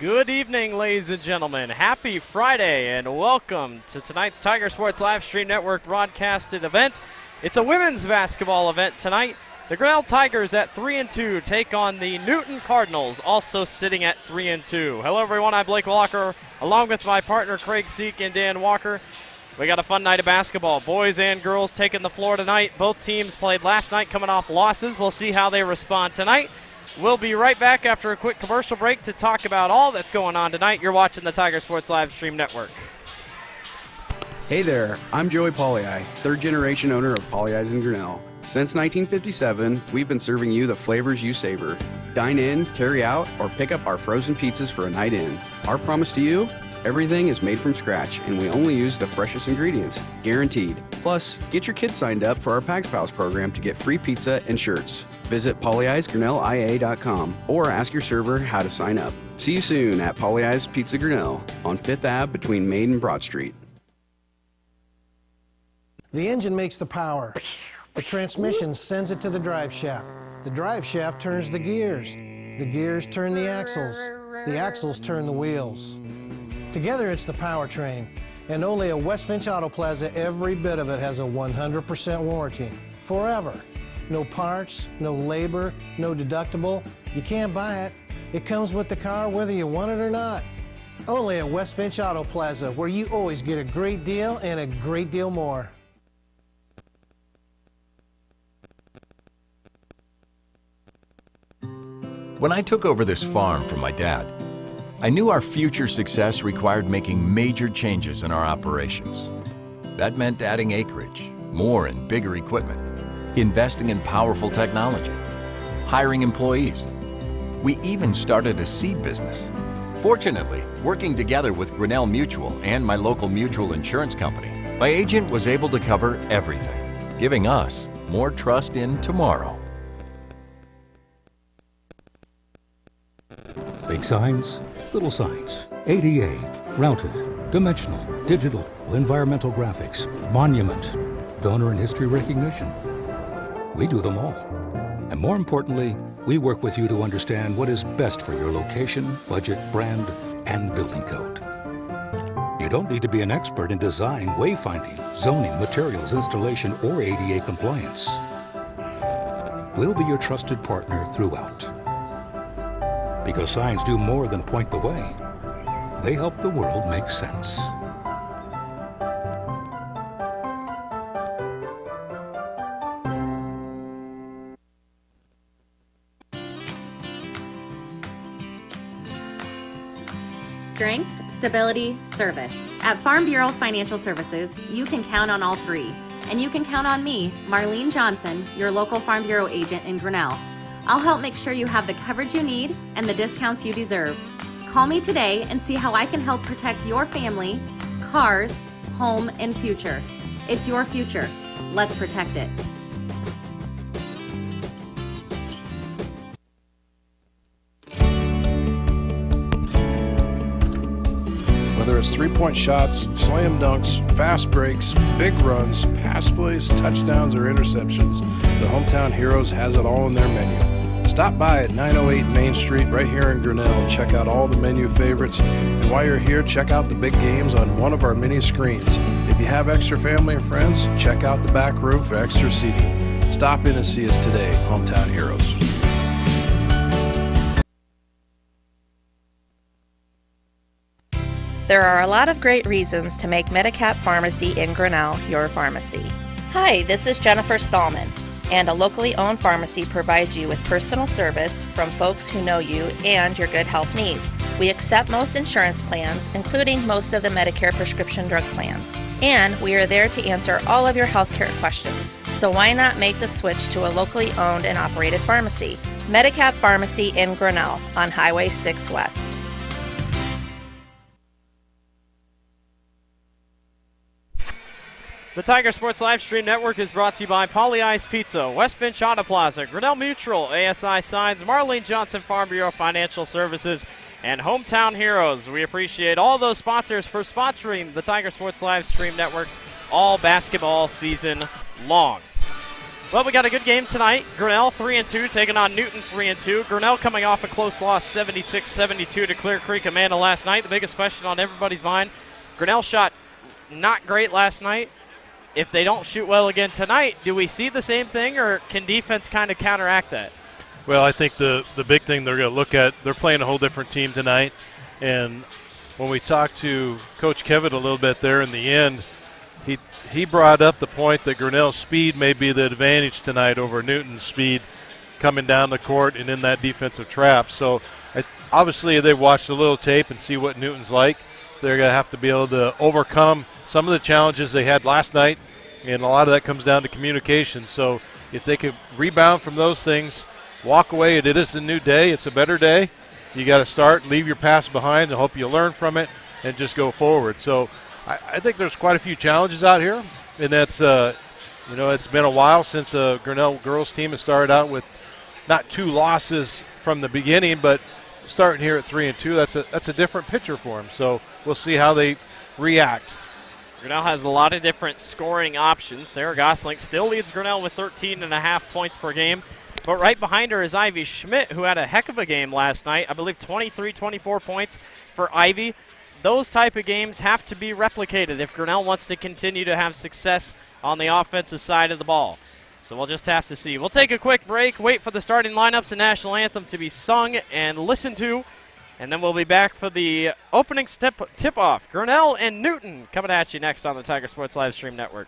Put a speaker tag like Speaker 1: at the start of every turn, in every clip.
Speaker 1: Good evening, ladies and gentlemen. Happy Friday, and welcome to tonight's Tiger Sports Live Stream Network broadcasted event. It's a women's basketball event tonight. The Grinnell Tigers at 3-2 take on the Newton Cardinals, also sitting at 3-2. Hello, everyone. I'm Blake Walker, along with my partner Craig Seek and Dan Walker. We got a fun night of basketball. Boys and girls taking the floor tonight. Both teams played last night, coming off losses. We'll see how they respond tonight. We'll be right back after a quick commercial break to talk about all that's going on tonight. You're watching the Tiger Sports Live Stream Network.
Speaker 2: Hey there, I'm Joey Pollyi, third-generation owner of Pollyi's in Grinnell. Since 1957, we've been serving you the flavors you savor. Dine in, carry out, or pick up our frozen pizzas for a night in. Our promise to you? Everything is made from scratch, and we only use the freshest ingredients, guaranteed. Plus, get your kids signed up for our Pags Pals program to get free pizza and shirts. Visit pollyi'sgrinnellia.com or ask your server how to sign up. See you soon at Pollyi's Pizza Grinnell on 5th Ave between Main and Broad Street.
Speaker 3: The engine makes the power. The transmission sends it to the drive shaft. The drive shaft turns the gears. The gears turn the axles. The axles turn the wheels. Together it's the powertrain, and only at West Finch Auto Plaza every bit of it has a 100% warranty. Forever. No parts, no labor, no deductible. You can't buy it. It comes with the car whether you want it or not. Only at West Finch Auto Plaza, where you always get a great deal and a great deal more.
Speaker 4: When I took over this farm from my dad, I knew our future success required making major changes in our operations. That meant adding acreage, more and bigger equipment, investing in powerful technology, hiring employees. We even started a seed business. Fortunately, working together with Grinnell Mutual and my local mutual insurance company, my agent was able to cover everything, giving us more trust in tomorrow.
Speaker 5: Big signs, little signs, ADA, routed, dimensional, digital, environmental graphics, monument, donor and history recognition. We do them all. And more importantly, we work with you to understand what is best for your location, budget, brand, and building code. You don't need to be an expert in design, wayfinding, zoning, materials, installation, or ADA compliance. We'll be your trusted partner throughout. Because signs do more than point the way. They help the world make sense.
Speaker 6: Strength, stability, service. At Farm Bureau Financial Services, you can count on all three. And you can count on me, Marlene Johnson, your local Farm Bureau agent in Grinnell. I'll help make sure you have the coverage you need and the discounts you deserve. Call me today and see how I can help protect your family, cars, home, and future. It's your future. Let's protect it.
Speaker 7: Whether it's three-point shots, slam dunks, fast breaks, big runs, pass plays, touchdowns, or interceptions, the Hometown Heroes has it all in their menu. Stop by at 908 Main Street right here in Grinnell and check out all the menu favorites. And while you're here, check out the big games on one of our mini screens. If you have extra family and friends, check out the back room for extra seating. Stop in and see us today, Hometown Heroes.
Speaker 8: There are a lot of great reasons to make Medicap Pharmacy in Grinnell your pharmacy. Hi, this is Jennifer Stallman, and a locally owned pharmacy provides you with personal service from folks who know you and your good health needs. We accept most insurance plans, including most of the Medicare prescription drug plans. And we are there to answer all of your healthcare questions. So why not make the switch to a locally owned and operated pharmacy? Medicap Pharmacy in Grinnell on Highway 6 West.
Speaker 1: The Tiger Sports Live Stream Network is brought to you by Pollyi's Pizza, West Finch Auto Plaza, Grinnell Mutual, ASI Signs, Marlene Johnson Farm Bureau Financial Services, and Hometown Heroes. We appreciate all those sponsors for sponsoring the Tiger Sports Live Stream Network all basketball season long. Well, we got a good game tonight. Grinnell 3-2 taking on Newton 3-2. Grinnell coming off a close loss 76-72 to Clear Creek Amanda last night. The biggest question on everybody's mind, Grinnell shot not great last night. If they don't shoot well again tonight, do we see the same thing, or can defense kind of counteract that?
Speaker 9: Well, I think the big thing they're going to look at, they're playing a whole different team tonight. And when we talked to Coach Kevin a little bit there in the end, he brought up the point that Grinnell's speed may be the advantage tonight over Newton's speed coming down the court and in that defensive trap. So obviously they've watched a little tape and see what Newton's like. They're going to have to be able to overcome some of the challenges they had last night, and a lot of that comes down to communication. So if they could rebound from those things, walk away, it is a new day, it's a better day. You got to start, leave your past behind, and hope you learn from it and just go forward. So I think there's quite a few challenges out here, and that's it's been a while since a Grinnell girls team has started out with not 2 losses from the beginning, but starting here at 3-2, that's a different picture for them. So we'll see how they react.
Speaker 1: Grinnell has a lot of different scoring options. Sarah Gosling still leads Grinnell with 13.5 points per game. But right behind her is Ivy Schmidt, who had a heck of a game last night. I believe 23, 24 points for Ivy. Those type of games have to be replicated if Grinnell wants to continue to have success on the offensive side of the ball. So we'll just have to see. We'll take a quick break, wait for the starting lineups and national anthem to be sung and listened to, and then we'll be back for the opening tip-off. Grinnell and Newton coming at you next on the Tiger Sports Live Stream Network.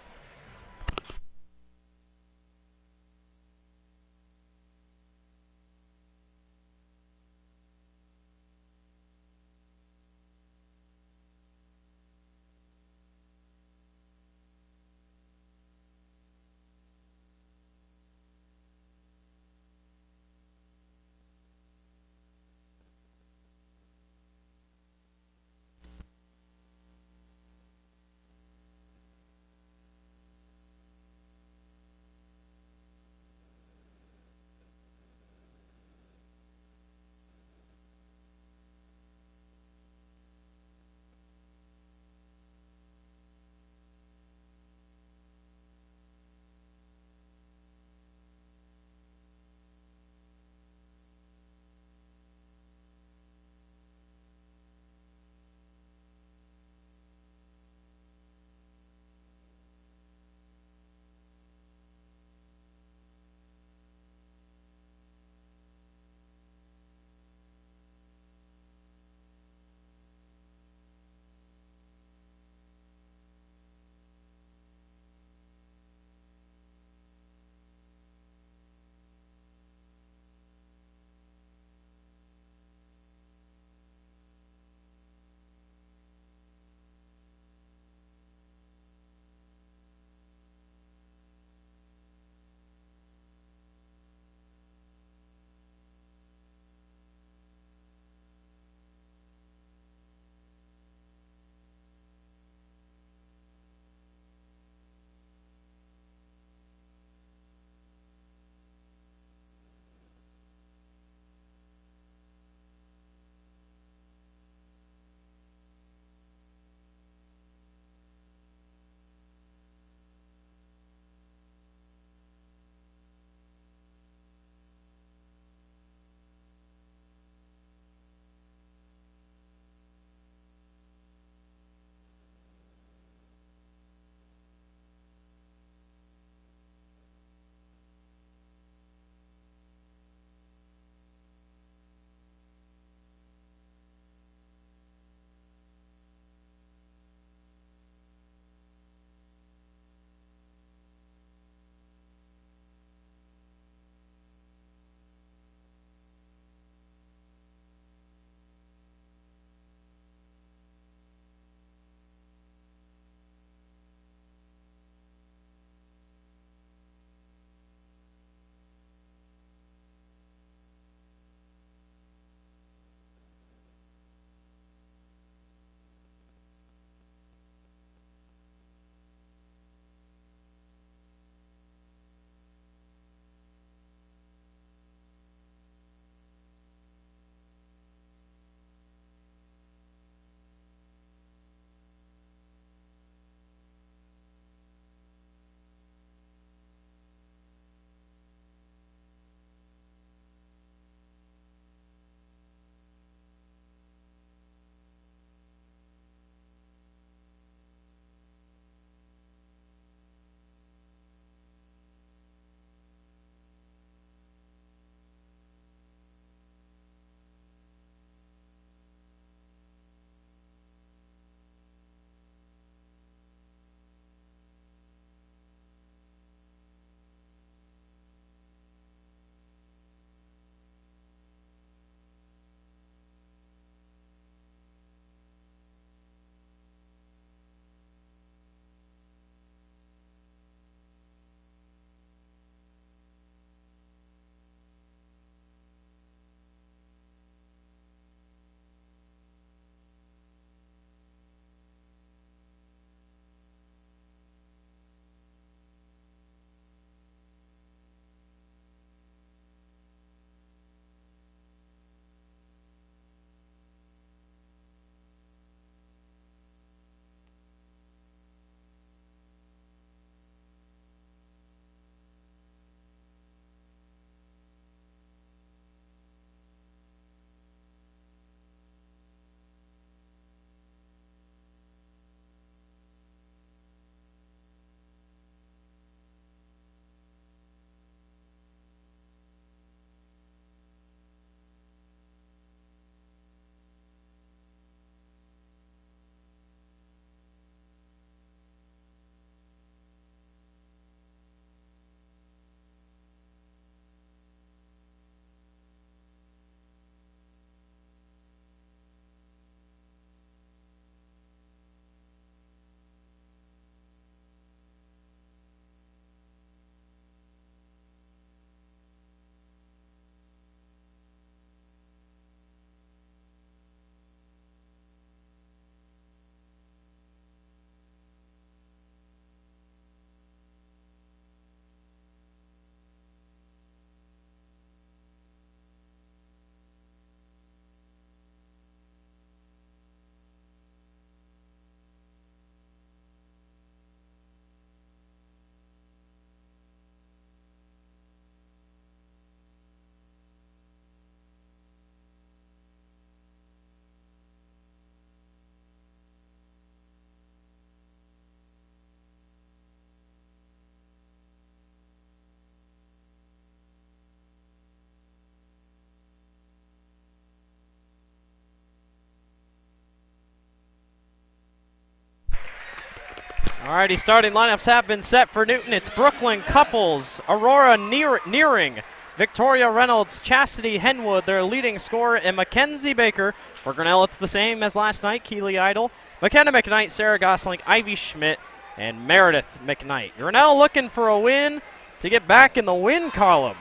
Speaker 1: Alrighty, starting lineups have been set for Newton. It's Brooklyn, Couples, Aurora Nearing, Victoria Reynolds, Chastity Henwood, their leading scorer, and Mackenzie Baker. For Grinnell, it's the same as last night. Keely Idle, McKenna McKnight, Sarah Gosling, Ivy Schmidt, and Meredith McKnight. Grinnell looking for a win to get back in the win column.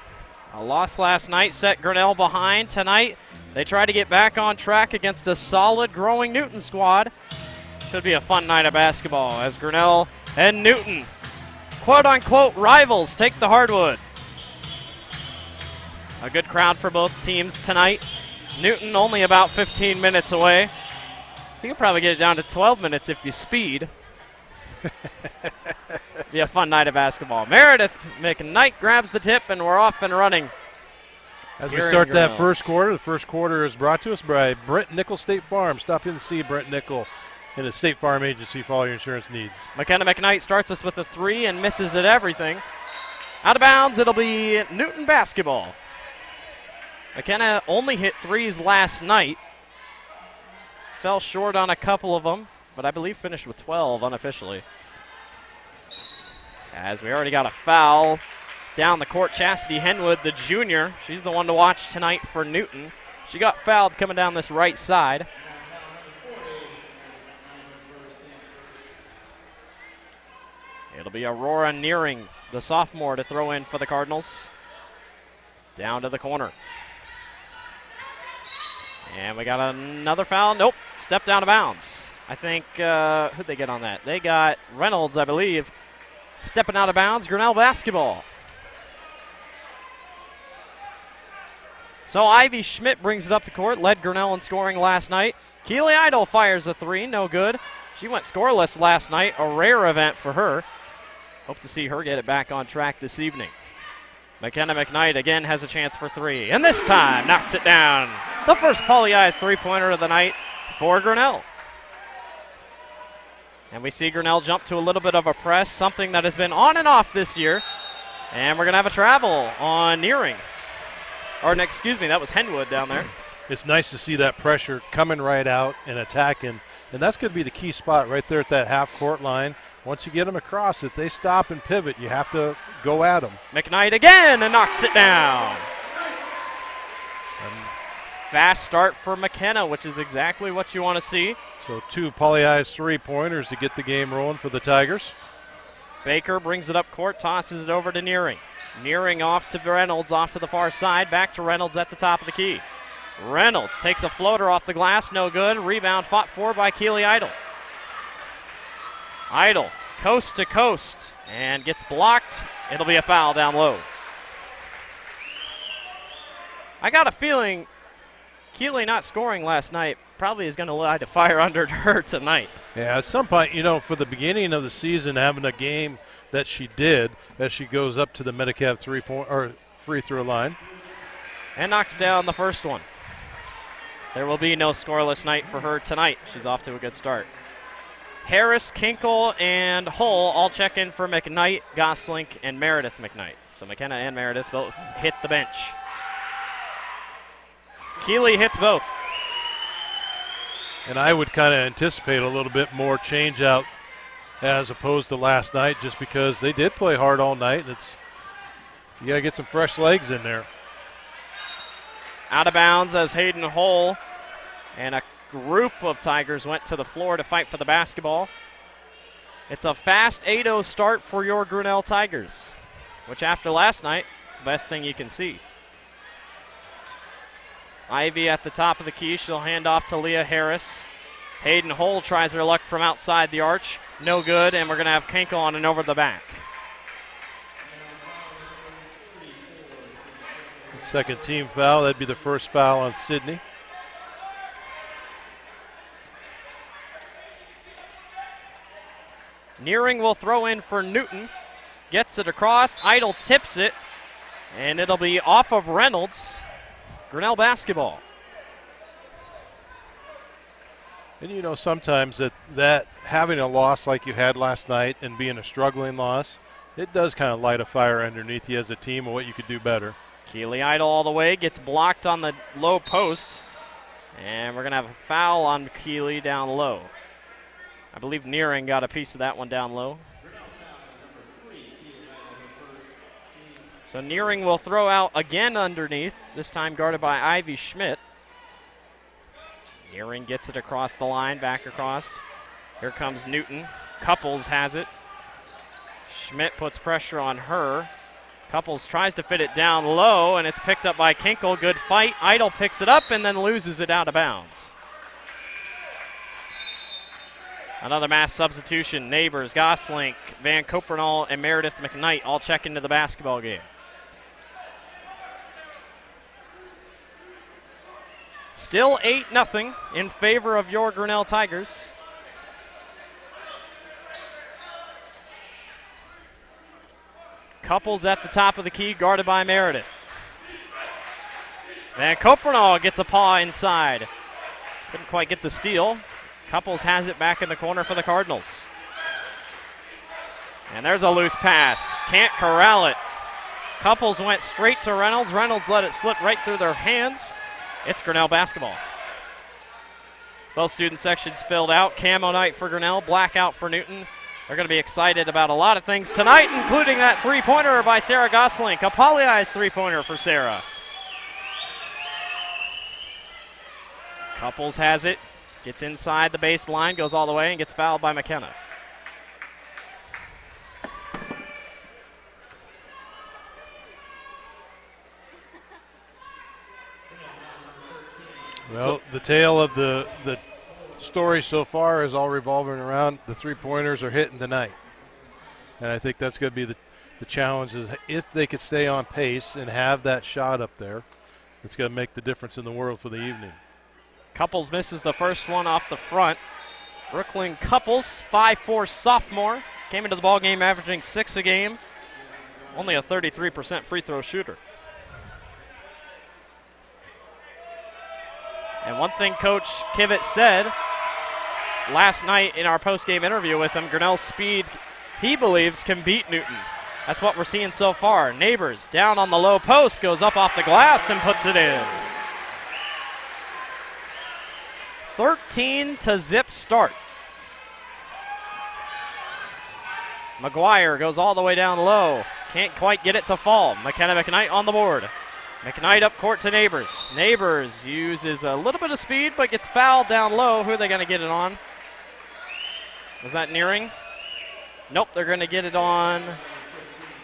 Speaker 1: A loss last night set Grinnell behind. Tonight, they try to get back on track against a solid, growing Newton squad. Should be a fun night of basketball as Grinnell and Newton, quote-unquote rivals, take the hardwood. A good crowd for both teams tonight. Newton only about 15 minutes away. You can probably get it down to 12 minutes if you speed. Be a fun night of basketball. Meredith McKnight grabs the tip, and we're off and running.
Speaker 9: As we start that first quarter, the first quarter is brought to us by Brent Nickel State Farm. Stop in to see Brent Nickel in a State Farm agency for all your insurance needs.
Speaker 1: McKenna McKnight starts us with a three and misses at everything. Out of bounds, it'll be Newton basketball. McKenna only hit threes last night. Fell short on a couple of them, but I believe finished with 12 unofficially. As we already got a foul down the court, Chastity Henwood, the junior. She's the one to watch tonight for Newton. She got fouled coming down this right side. It'll be Aurora Nearing, the sophomore, to throw in for the Cardinals. Down to the corner. And we got another foul. Nope, stepped out of bounds. I think, who'd they get on that? They got Reynolds, I believe, stepping out of bounds. Grinnell basketball. So Ivy Schmidt brings it up the court, led Grinnell in scoring last night. Keely Idle fires a three, no good. She went scoreless last night, a rare event for her. Hope to see her get it back on track this evening. McKenna McKnight again has a chance for three, and this time knocks it down. The first Pauly Eyes three-pointer of the night for Grinnell. And we see Grinnell jump to a little bit of a press, something that has been on and off this year. And we're going to have a travel on Nearing. Or, excuse me, that was Henwood down there.
Speaker 9: It's nice to see that pressure coming right out and attacking. And that's going to be the key spot right there at that half-court line. Once you get them across, if they stop and pivot, you have to go at them.
Speaker 1: McKnight again and knocks it down. Fast start for McKenna, which is exactly what you want to see.
Speaker 9: So 2 Pauly Eyes three-pointers to get the game rolling for the Tigers.
Speaker 1: Baker brings it up court, tosses it over to Nearing. Nearing off to Reynolds, off to the far side, back to Reynolds at the top of the key. Reynolds takes a floater off the glass, no good. Rebound fought for by Keely Idle. Idle, coast to coast, and gets blocked. It'll be a foul down low. I got a feeling Keely not scoring last night probably is going to light a fire under her tonight.
Speaker 9: Yeah, at some point, you know, for the beginning of the season, having a game that she did, as she goes up to the Medicab free throw line.
Speaker 1: And knocks down the first one. There will be no scoreless night for her tonight. She's off to a good start. Harris, Kinkle, and Hull all check in for McKnight, Goslink, and Meredith McKnight. So McKenna and Meredith both hit the bench. Keely hits both.
Speaker 9: And I would kind of anticipate a little bit more change out as opposed to last night, just because they did play hard all night. And you got to get some fresh legs in there.
Speaker 1: Out of bounds as Hayden Hull and a group of Tigers went to the floor to fight for the basketball. It's a fast 8-0 start for your Grinnell Tigers, which after last night, it's the best thing you can see. Ivy at the top of the key. She'll hand off to Leah Harris. Hayden Hull tries her luck from outside the arch. No good, and we're going to have Kinkle on and over the back.
Speaker 9: Second team foul. That'd be the first foul on Sydney.
Speaker 1: Nearing will throw in for Newton. Gets it across. Idle tips it, and it'll be off of Reynolds. Grinnell basketball.
Speaker 9: And you know, sometimes that having a loss like you had last night and being a struggling loss, it does kind of light a fire underneath you as a team and what you could do better.
Speaker 1: Keely Idle all the way, gets blocked on the low post. And we're going to have a foul on Keely down low. I believe Nearing got a piece of that one down low. So Nearing will throw out again underneath, this time guarded by Ivy Schmidt. Nearing gets it across the line, back across. Here comes Newton. Couples has it. Schmidt puts pressure on her. Couples tries to fit it down low, and it's picked up by Kinkle. Good fight. Idle picks it up and then loses it out of bounds. Another mass substitution. Neighbors, Goslink, Van Copernal, and Meredith McKnight all check into the basketball game. Still 8-0 in favor of your Grinnell Tigers. Couples at the top of the key, guarded by Meredith. Van Copernal gets a paw inside. Couldn't quite get the steal. Couples has it back in the corner for the Cardinals. And there's a loose pass. Can't corral it. Couples went straight to Reynolds. Reynolds let it slip right through their hands. It's Grinnell basketball. Both student sections filled out. Camo night for Grinnell, blackout for Newton. They're going to be excited about a lot of things tonight, including that three-pointer by Sarah Goslink. A Polly-Eyes three-pointer for Sarah. Couples has it. Gets inside the baseline, goes all the way, and gets fouled by McKenna.
Speaker 9: Well, the tale of the story so far is all revolving around the three-pointers are hitting tonight. And I think that's going to be the challenge is if they could stay on pace and have that shot up there, it's going to make the difference in the world for the evening.
Speaker 1: Couples misses the first one off the front. Brooklyn Couples, 5'4" sophomore, came into the ball game averaging 6 a game. Only a 33% free throw shooter. And one thing Coach Kivett said last night in our post-game interview with him, Grinnell's speed, he believes, can beat Newton. That's what we're seeing so far. Neighbors down on the low post, goes up off the glass and puts it in. 13-0 start. McGuire goes all the way down low. Can't quite get it to fall. McKenna McKnight on the board. McKnight up court to Neighbors. Neighbors uses a little bit of speed but gets fouled down low. Who are they going to get it on? Was that Nearing? Nope, they're going to get it on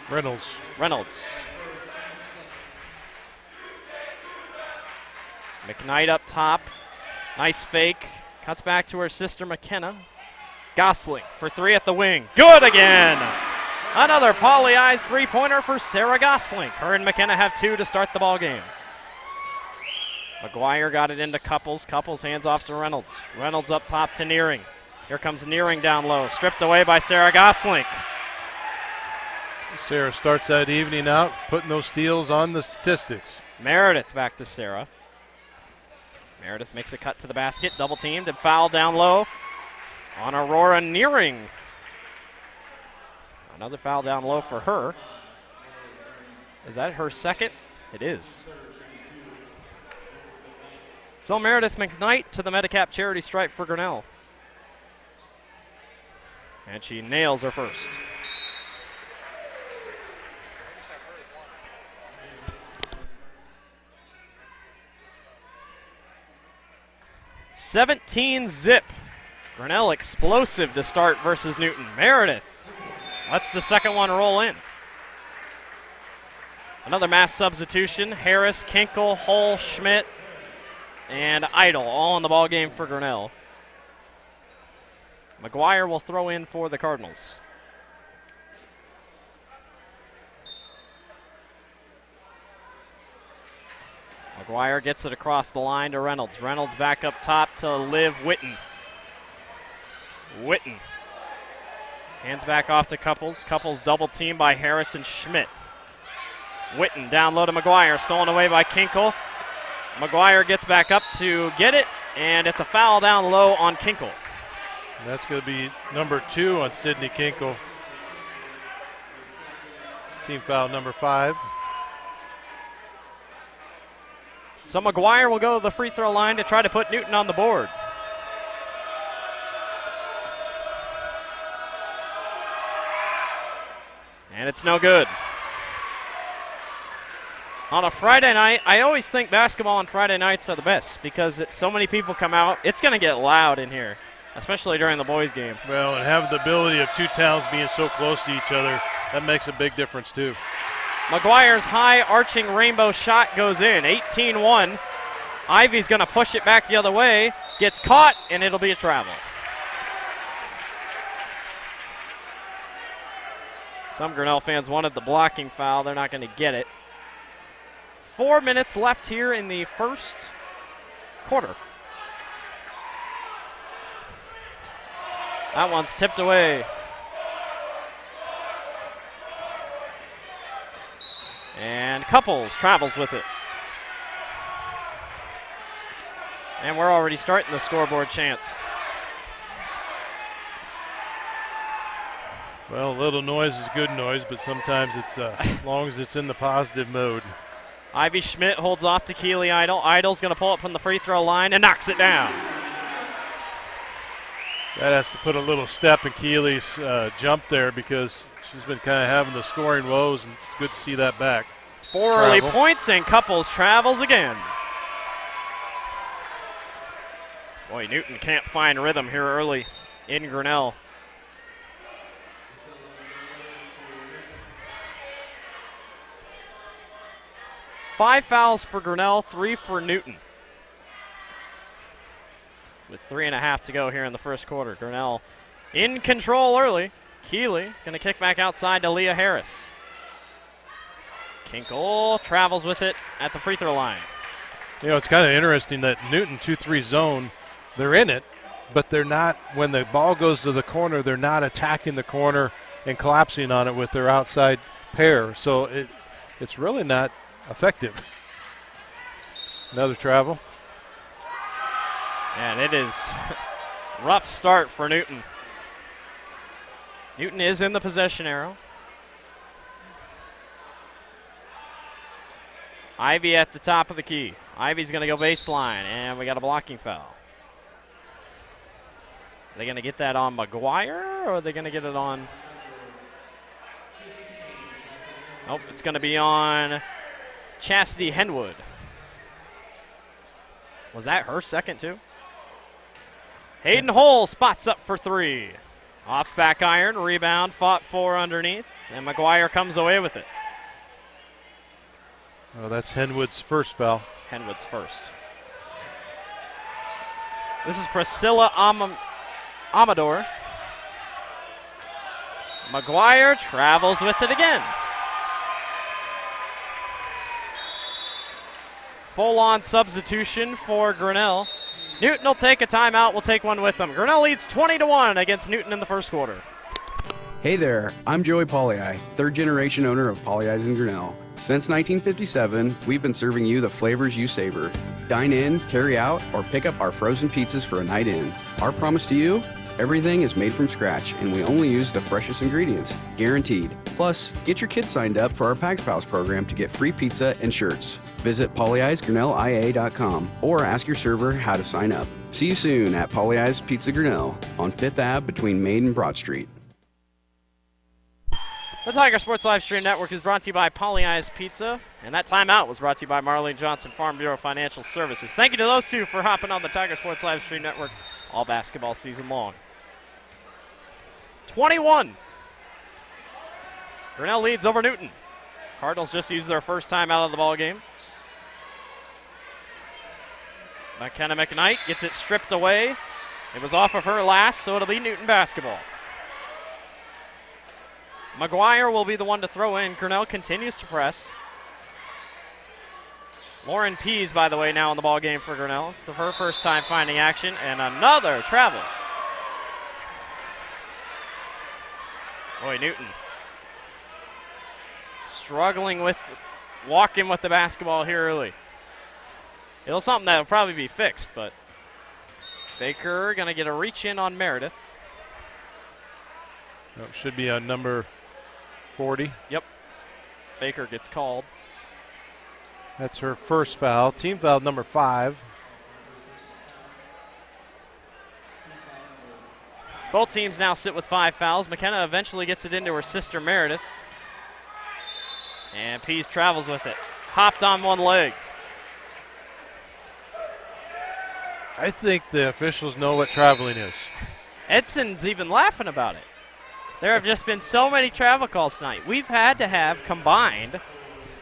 Speaker 9: Reynolds.
Speaker 1: McKnight up top. Nice fake. Cuts back to her sister McKenna. Gosling for three at the wing. Good again. Another Polly-Eyes three-pointer for Sarah Gosling. Her and McKenna have 2 to start the ball game. McGuire got it into Couples. Couples hands off to Reynolds. Reynolds up top to Nearing. Here comes Nearing down low. Stripped away by Sarah Gosling.
Speaker 9: Sarah starts that evening out, putting those steals on the statistics.
Speaker 1: Meredith back to Sarah. Meredith makes a cut to the basket. Double teamed and fouled down low on Aurora Nearing. Another foul down low for her. Is that her second? It is. So Meredith McKnight to the Medicap charity stripe for Grinnell. And she nails her first. (17-0). Grinnell explosive to start versus Newton. Meredith lets the second one roll in. Another mass substitution. Harris, Kinkle, Hull, Schmidt, and Idle all in the ball game for Grinnell. McGuire will throw in for the Cardinals. McGuire gets it across the line to Reynolds. Reynolds back up top to Liv Witten. Hands back off to Couples. Couples double team by Harris and Schmidt. Witten down low to McGuire. Stolen away by Kinkle. McGuire gets back up to get it, and it's a foul down low on Kinkle.
Speaker 9: That's going to be number 2 on Sydney Kinkle. Team foul number 5.
Speaker 1: So McGuire will go to the free throw line to try to put Newton on the board. And it's no good. On a Friday night, I always think basketball on Friday nights are the best because so many people come out. It's going to get loud in here, especially during the boys' game.
Speaker 9: Well, and having the ability of two towns being so close to each other, that makes a big difference too.
Speaker 1: McGuire's high arching rainbow shot goes in, 18-1. Ivy's going to push it back the other way, gets caught, and it'll be a travel. Some Grinnell fans wanted the blocking foul. They're not going to get it. 4 minutes left here in the first quarter. That one's tipped away. And Couples travels with it. And we're already starting the scoreboard chants.
Speaker 9: Well, a little noise is good noise, but sometimes it's as long as it's in the positive mode.
Speaker 1: Ivy Schmidt holds off to Keely Idle. Idle's going to pull up from the free throw line and knocks it down.
Speaker 9: That has to put a little step in Keely's jump there because she's been kind of having the scoring woes, and it's good to see that back.
Speaker 1: 4 early points, and Couples travels again. Boy, Newton can't find rhythm here early in Grinnell. Five fouls for Grinnell, 3 for Newton. With 3.5 to go here in the first quarter. Grinnell in control early. Keeley going to kick back outside to Leah Harris. Kinkle travels with it at the free throw line.
Speaker 9: You know, it's kind of interesting that Newton 2-3 zone, they're in it, but they're not, when the ball goes to the corner, they're not attacking the corner and collapsing on it with their outside pair. So it's really not effective. Another travel.
Speaker 1: And it is rough start for Newton. Newton is in the possession arrow. Ivy at the top of the key. Ivy's going to go baseline, and we got a blocking foul. Are they going to get that on McGuire, or are they going to get it on? Nope, it's going to be on Chastity Henwood. Was that her second, too? Hayden Hole spots up for 3. Off back iron, rebound, fought for underneath, and McGuire comes away with it.
Speaker 9: Oh, that's Henwood's first foul.
Speaker 1: Henwood's first. This is Priscilla Amador. McGuire travels with it again. Full-on substitution for Grinnell. Newton will take a timeout. We'll take one with them. Grinnell leads 20-1 against Newton in the first quarter.
Speaker 2: Hey there, I'm Joey Pollei, third-generation owner of Polley's in Grinnell. Since 1957, we've been serving you the flavors you savor. Dine in, carry out, or pick up our frozen pizzas for a night in. Our promise to you? Everything is made from scratch, and we only use the freshest ingredients, guaranteed. Plus, get your kids signed up for our Pags Pals program to get free pizza and shirts. Visit polleisgrinnellia.com or ask your server how to sign up. See you soon at Polley's Pizza Grinnell on 5th Ave between Main and Broad Street.
Speaker 1: The Tiger Sports Live Stream Network is brought to you by Polley's Pizza, and that timeout was brought to you by Marlene Johnson Farm Bureau Financial Services. Thank you to those two for hopping on the Tiger Sports Live Stream Network all basketball season long. 21. Grinnell leads over Newton. Cardinals just used their first time out of the ball game. McKenna McKnight gets it stripped away. It was off of her last, so it'll be Newton basketball. McGuire will be the one to throw in. Grinnell continues to press. Lauren Pease, by the way, now in the ball game for Grinnell. It's her first time finding action, and another travel. Boy, Newton struggling with walking with the basketball here early. It'll something that'll probably be fixed, but Baker going to get a reach in on Meredith.
Speaker 9: That should be on number 40.
Speaker 1: Yep. Baker gets called.
Speaker 9: That's her first foul. Team foul number 5.
Speaker 1: Both teams now sit with 5 fouls. McKenna eventually gets it into her sister Meredith. And Pease travels with it. Hopped on one leg.
Speaker 9: I think the officials know what traveling is.
Speaker 1: Edson's even laughing about it. There have just been so many travel calls tonight. We've had to have combined,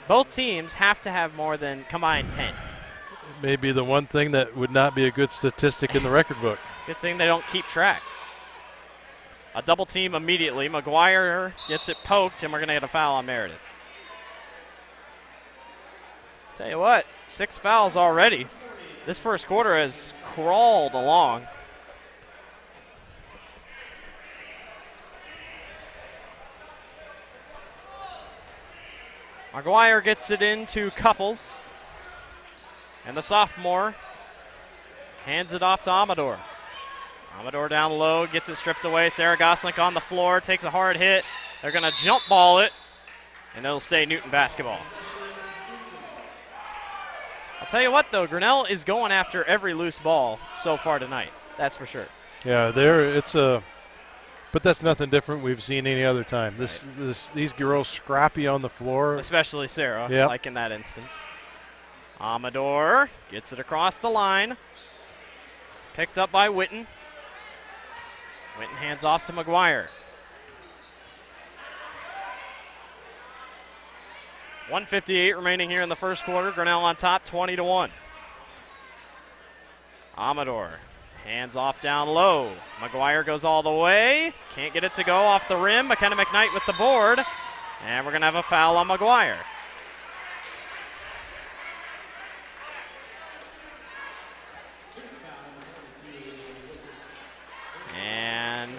Speaker 1: both teams have to have more than combined 10.
Speaker 9: Maybe the one thing that would not be a good statistic in the record book.
Speaker 1: Good thing they don't keep track. A double team immediately. McGuire gets it poked, and we're going to get a foul on Meredith. Tell you what, 6 fouls already. This first quarter has crawled along. McGuire gets it into Couples. And the sophomore hands it off to Amador. Amador down low, gets it stripped away. Sarah Goslink on the floor, takes a hard hit. They're going to jump ball it, and it'll stay Newton basketball. I'll tell you what, though, Grinnell is going after every loose ball so far tonight. That's for sure.
Speaker 9: Yeah, but that's nothing different we've seen any other time. These girls scrappy on the floor.
Speaker 1: Especially Sarah,
Speaker 9: yep.
Speaker 1: Like in that instance. Amador gets it across the line. Picked up by Witten. Witten hands off to McGuire. 1:58 remaining here in the first quarter. Grinnell on top, 20-1. Amador hands off down low. McGuire goes all the way. Can't get it to go off the rim. McKenna McKnight with the board. And we're going to have a foul on McGuire. And,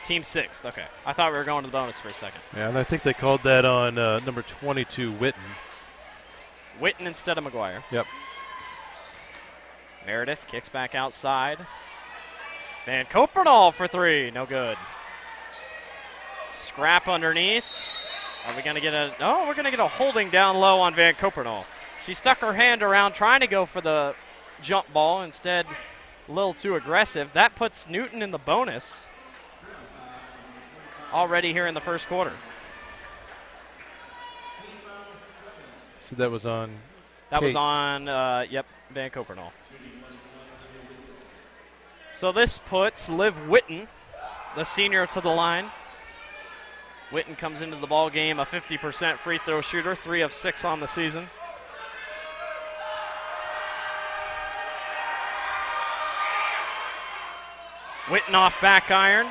Speaker 1: team 6th. Okay. I thought we were going to the bonus for a second.
Speaker 9: Yeah, and I think they called that on number 22, Witten.
Speaker 1: Witten instead of McGuire.
Speaker 9: Yep.
Speaker 1: Meredith kicks back outside. Van Kopernal for 3. No good. Scrap underneath. Are we going to get we're going to get a holding down low on Van Kopernal. She stuck her hand around trying to go for the jump ball. Instead, a little too aggressive. That puts Newton in the bonus already here in the first quarter.
Speaker 9: So that was on
Speaker 1: That
Speaker 9: Kate.
Speaker 1: was on, Van Kopernal. So this puts Liv Witten, the senior, to the line. Witten comes into the ball game a 50% free throw shooter, 3 of 6 on the season. Witten off back iron.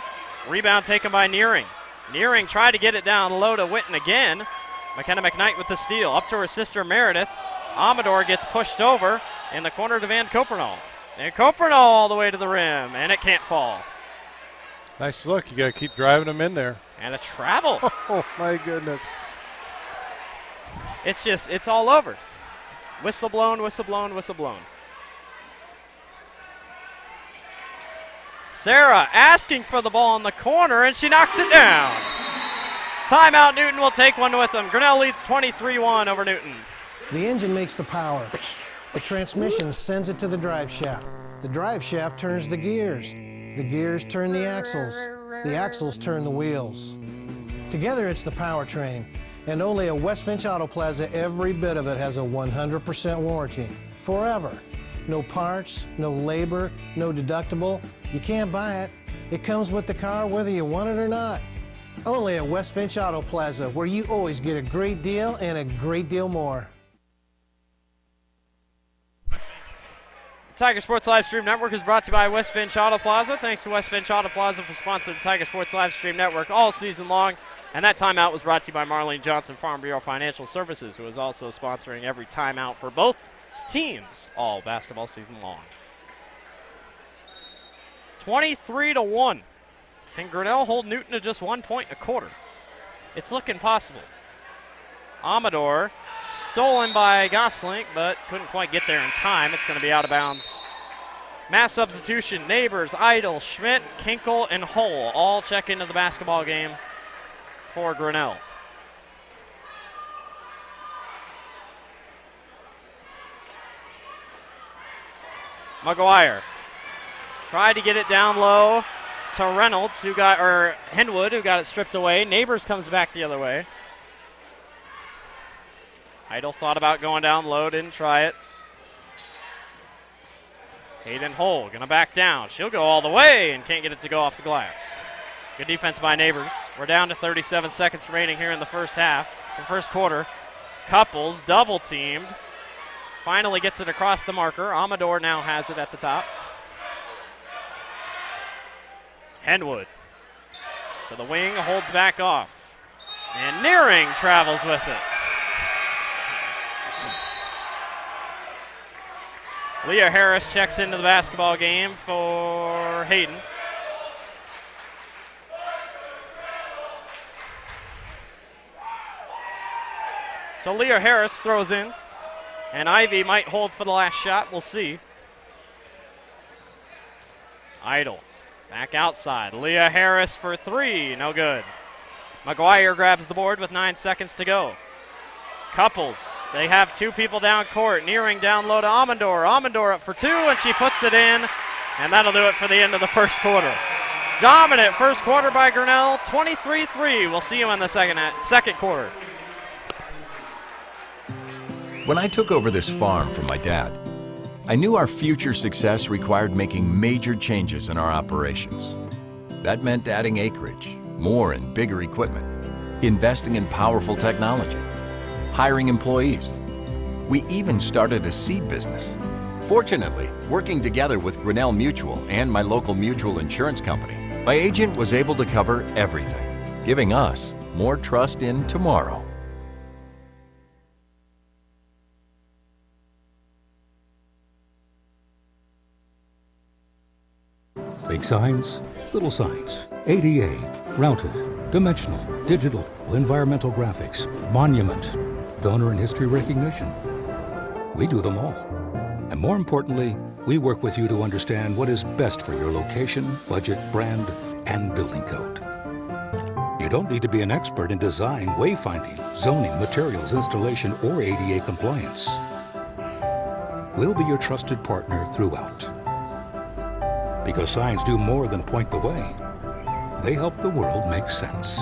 Speaker 1: Rebound taken by Nearing. Nearing tried to get it down low to Witten again. McKenna McKnight with the steal. Up to her sister Meredith. Amador gets pushed over in the corner to Van Kopernal. And Kopernal all the way to the rim, and it can't fall.
Speaker 9: Nice look. You got to keep driving them in there.
Speaker 1: And a travel.
Speaker 9: Oh, my goodness.
Speaker 1: It's all over. Whistle blown, whistle blown, whistle blown. Sarah asking for the ball in the corner, and she knocks it down. Timeout, Newton will take one with them. Grinnell leads 23-1 over Newton.
Speaker 3: The engine makes the power. The transmission sends it to the drive shaft. The drive shaft turns the gears. The gears turn the axles. The axles turn the wheels. Together it's the powertrain. And only at West Finch Auto Plaza, every bit of it has a 100% warranty. Forever. No parts, no labor, no deductible. You can't buy it. It comes with the car whether you want it or not. Only at West Finch Auto Plaza, where you always get a great deal and a great deal more.
Speaker 1: Tiger Sports Live Stream Network is brought to you by West Finch Auto Plaza. Thanks to West Finch Auto Plaza for sponsoring the Tiger Sports Live Stream Network all season long. And that timeout was brought to you by Marlene Johnson Farm Bureau Financial Services, who is also sponsoring every timeout for both teams all basketball season long. 23-1. Can Grinnell hold Newton to just 1 point a quarter? It's looking possible. Amador stolen by Goslink, but couldn't quite get there in time. It's going to be out of bounds. Mass substitution. Neighbors, Idle, Schmidt, Kinkle, and Hull all check into the basketball game for Grinnell. McGuire tried to get it down low to Reynolds, Henwood, who got it stripped away. Neighbors comes back the other way. Idle thought about going down low, didn't try it. Hayden Hull gonna back down. She'll go all the way and can't get it to go off the glass. Good defense by Neighbors. We're down to 37 seconds remaining here in the first quarter. Couples double teamed. Finally gets it across the marker. Amador now has it at the top. Henwood. So the wing holds back off. And Nearing travels with it. Leah Harris checks into the basketball game for Hayden. So Leah Harris throws in, and Ivy might hold for the last shot. We'll see. Idle. Back outside. Leah Harris for three. No good. McGuire grabs the board with 9 seconds to go. Couples. They have two people down court. Nearing down low to Amandor. Amandor up for two, and she puts it in. And that'll do it for the end of the first quarter. Dominant first quarter by Grinnell. 23-3. We'll see you in the second quarter.
Speaker 4: When I took over this farm from my dad, I knew our future success required making major changes in our operations. That meant adding acreage, more and bigger equipment, investing in powerful technology, hiring employees. We even started a seed business. Fortunately, working together with Grinnell Mutual and my local mutual insurance company, my agent was able to cover everything, giving us more trust in tomorrow.
Speaker 5: Big signs, little signs, ADA, routed, dimensional, digital, environmental graphics, monument, donor and history recognition. We do them all. And more importantly, we work with you to understand what is best for your location, budget, brand, and building code. You don't need to be an expert in design, wayfinding, zoning, materials, installation, or ADA compliance. We'll be your trusted partner throughout. Because signs do more than point the way. They help the world make sense.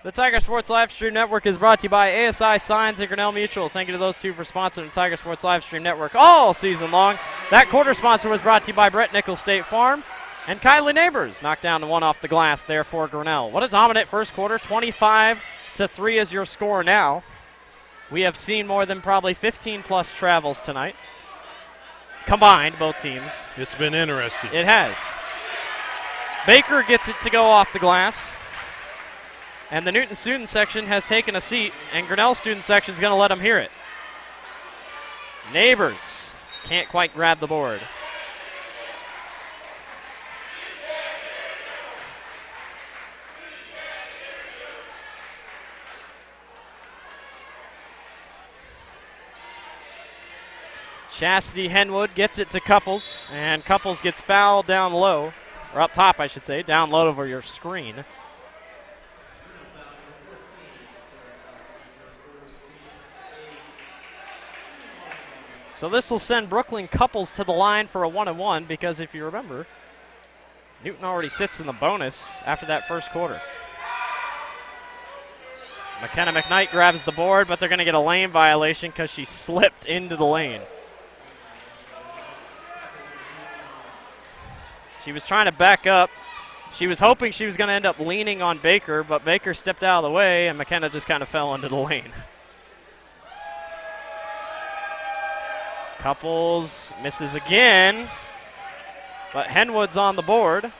Speaker 1: The Tiger Sports Live Stream Network is brought to you by ASI Signs and Grinnell Mutual. Thank you to those two for sponsoring the Tiger Sports Live Stream Network all season long. That quarter sponsor was brought to you by Brett Nichols State Farm. And Kylie Neighbors knocked down one off the glass there for Grinnell. What a dominant first quarter. 25-3 is your score now. We have seen more than probably 15-plus travels tonight. Combined, both teams.
Speaker 9: It's been interesting.
Speaker 1: It has. Baker gets it to go off the glass. And the Newton student section has taken a seat, and Grinnell student section is going to let them hear it. Neighbors can't quite grab the board. Chastity Henwood gets it to Couples, and Couples gets fouled down low, or up top, I should say, down low over your screen. So this will send Brooklyn Couples to the line for a 1-and-1 because if you remember, Newton already sits in the bonus after that first quarter. McKenna McKnight grabs the board, but they're going to get a lane violation because she slipped into the lane. She was trying to back up. She was hoping she was going to end up leaning on Baker, but Baker stepped out of the way, and McKenna just kind of fell into the lane. Couples misses again, but Henwood's on the board.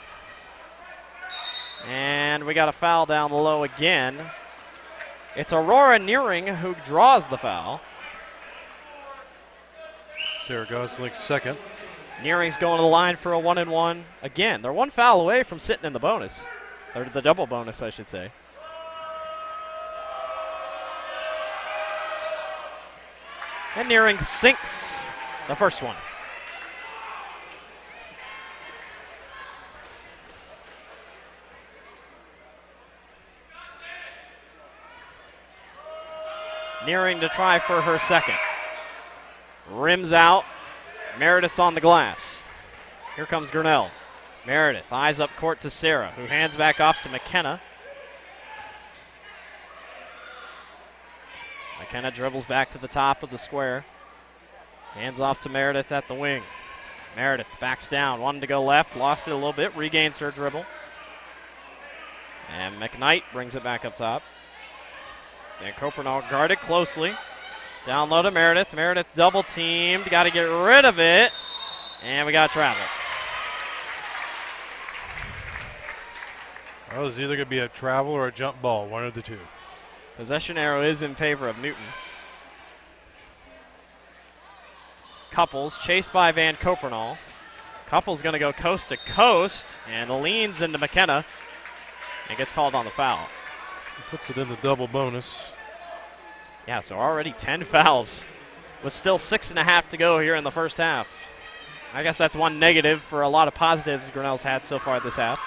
Speaker 1: And we got a foul down low again. It's Aurora Nearing who draws the foul.
Speaker 9: Sarah Gosling's second.
Speaker 1: Nearing's going to the line for a 1-and-1 again. They're one foul away from sitting in the bonus, or the double bonus, I should say. And Nearing sinks the first one. Nearing to try for her second. Rims out. Meredith's on the glass. Here comes Grinnell. Meredith eyes up court to Sarah, who hands back off to McKenna. McKenna dribbles back to the top of the square. Hands off to Meredith at the wing. Meredith backs down, wanted to go left, lost it a little bit, regains her dribble. And McKnight brings it back up top. And Copernall guarded closely. Down low to Meredith. Meredith double teamed, got to get rid of it. And we got travel.
Speaker 9: Well, it's either going to be a travel or a jump ball, one of the two.
Speaker 1: Possession arrow is in favor of Newton. Couples chased by Van Copernall. Couples going to go coast to coast and leans into McKenna and gets called on the foul.
Speaker 9: He puts it in the double bonus.
Speaker 1: Yeah, so already 10 fouls with still 6.5 to go here in the first half. I guess that's one negative for a lot of positives Grinnell's had so far this half.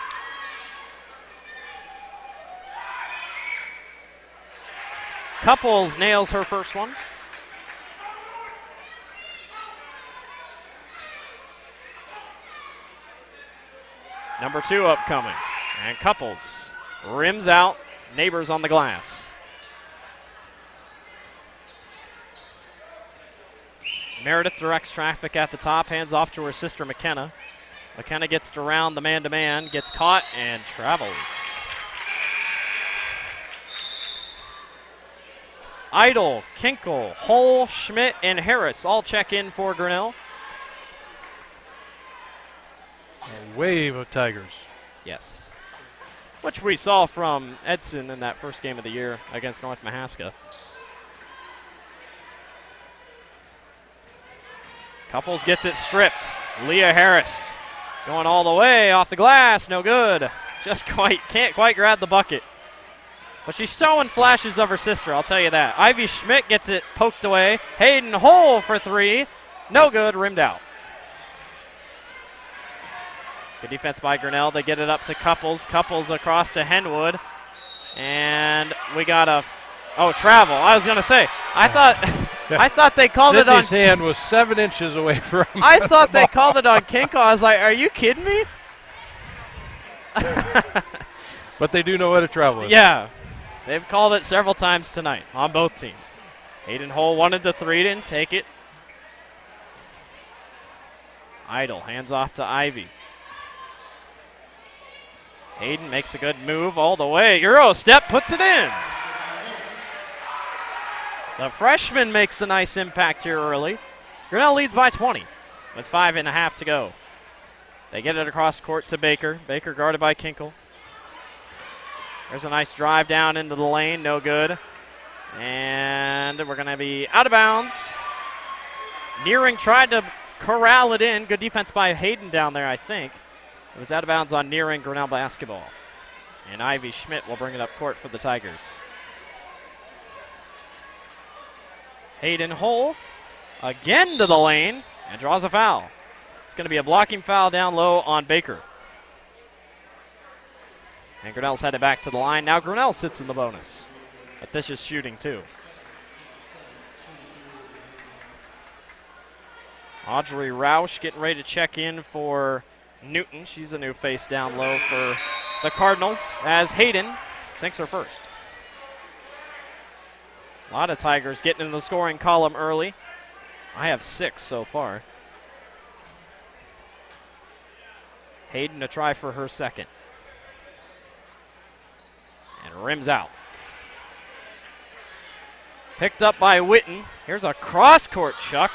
Speaker 1: Couples nails her first one. Number 2 upcoming. And Couples rims out, Neighbors on the glass. Meredith directs traffic at the top, hands off to her sister McKenna. McKenna gets around the man-to-man, gets caught, and travels. Idle, Kinkle, Hull, Schmidt, and Harris all check in for Grinnell.
Speaker 9: A wave of Tigers.
Speaker 1: Yes. Which we saw from Edson in that first game of the year against North Mahaska. Couples gets it stripped. Leah Harris going all the way off the glass, no good. Can't quite grab the bucket. But she's showing flashes of her sister, I'll tell you that. Ivy Schmidt gets it poked away. Hayden Hull for 3. No good, rimmed out. Good defense by Grinnell. They get it up to Couples. Couples across to Henwood. And we got a travel. I was going to say, I thought they called it on.
Speaker 9: Sydney's hand was 7 inches away from
Speaker 1: I thought they called it on Kinkle. I was like, are you kidding me?
Speaker 9: But they do know what a travel is.
Speaker 1: Yeah. They've called it several times tonight on both teams. Hayden Hull wanted the 3, didn't take it. Idle, hands off to Ivy. Hayden makes a good move all the way. Euro step, puts it in. The freshman makes a nice impact here early. Grinnell leads by 20 with 5.5 to go. They get it across court to Baker. Baker guarded by Kinkle. There's a nice drive down into the lane, no good. And we're going to be out of bounds. Nearing tried to corral it in. Good defense by Hayden down there, I think. It was out of bounds on Nearing Grinnell basketball. And Ivy Schmidt will bring it up court for the Tigers. Hayden Hull again to the lane and draws a foul. It's going to be a blocking foul down low on Baker. And Grinnell's headed back to the line. Now Grinnell sits in the bonus. But this is shooting too. Audrey Roush getting ready to check in for Newton. She's a new face down low for the Cardinals as Hayden sinks her first. A lot of Tigers getting in the scoring column early. I have 6 so far. Hayden to try for her second. And rims out. Picked up by Witten. Here's a cross-court chuck.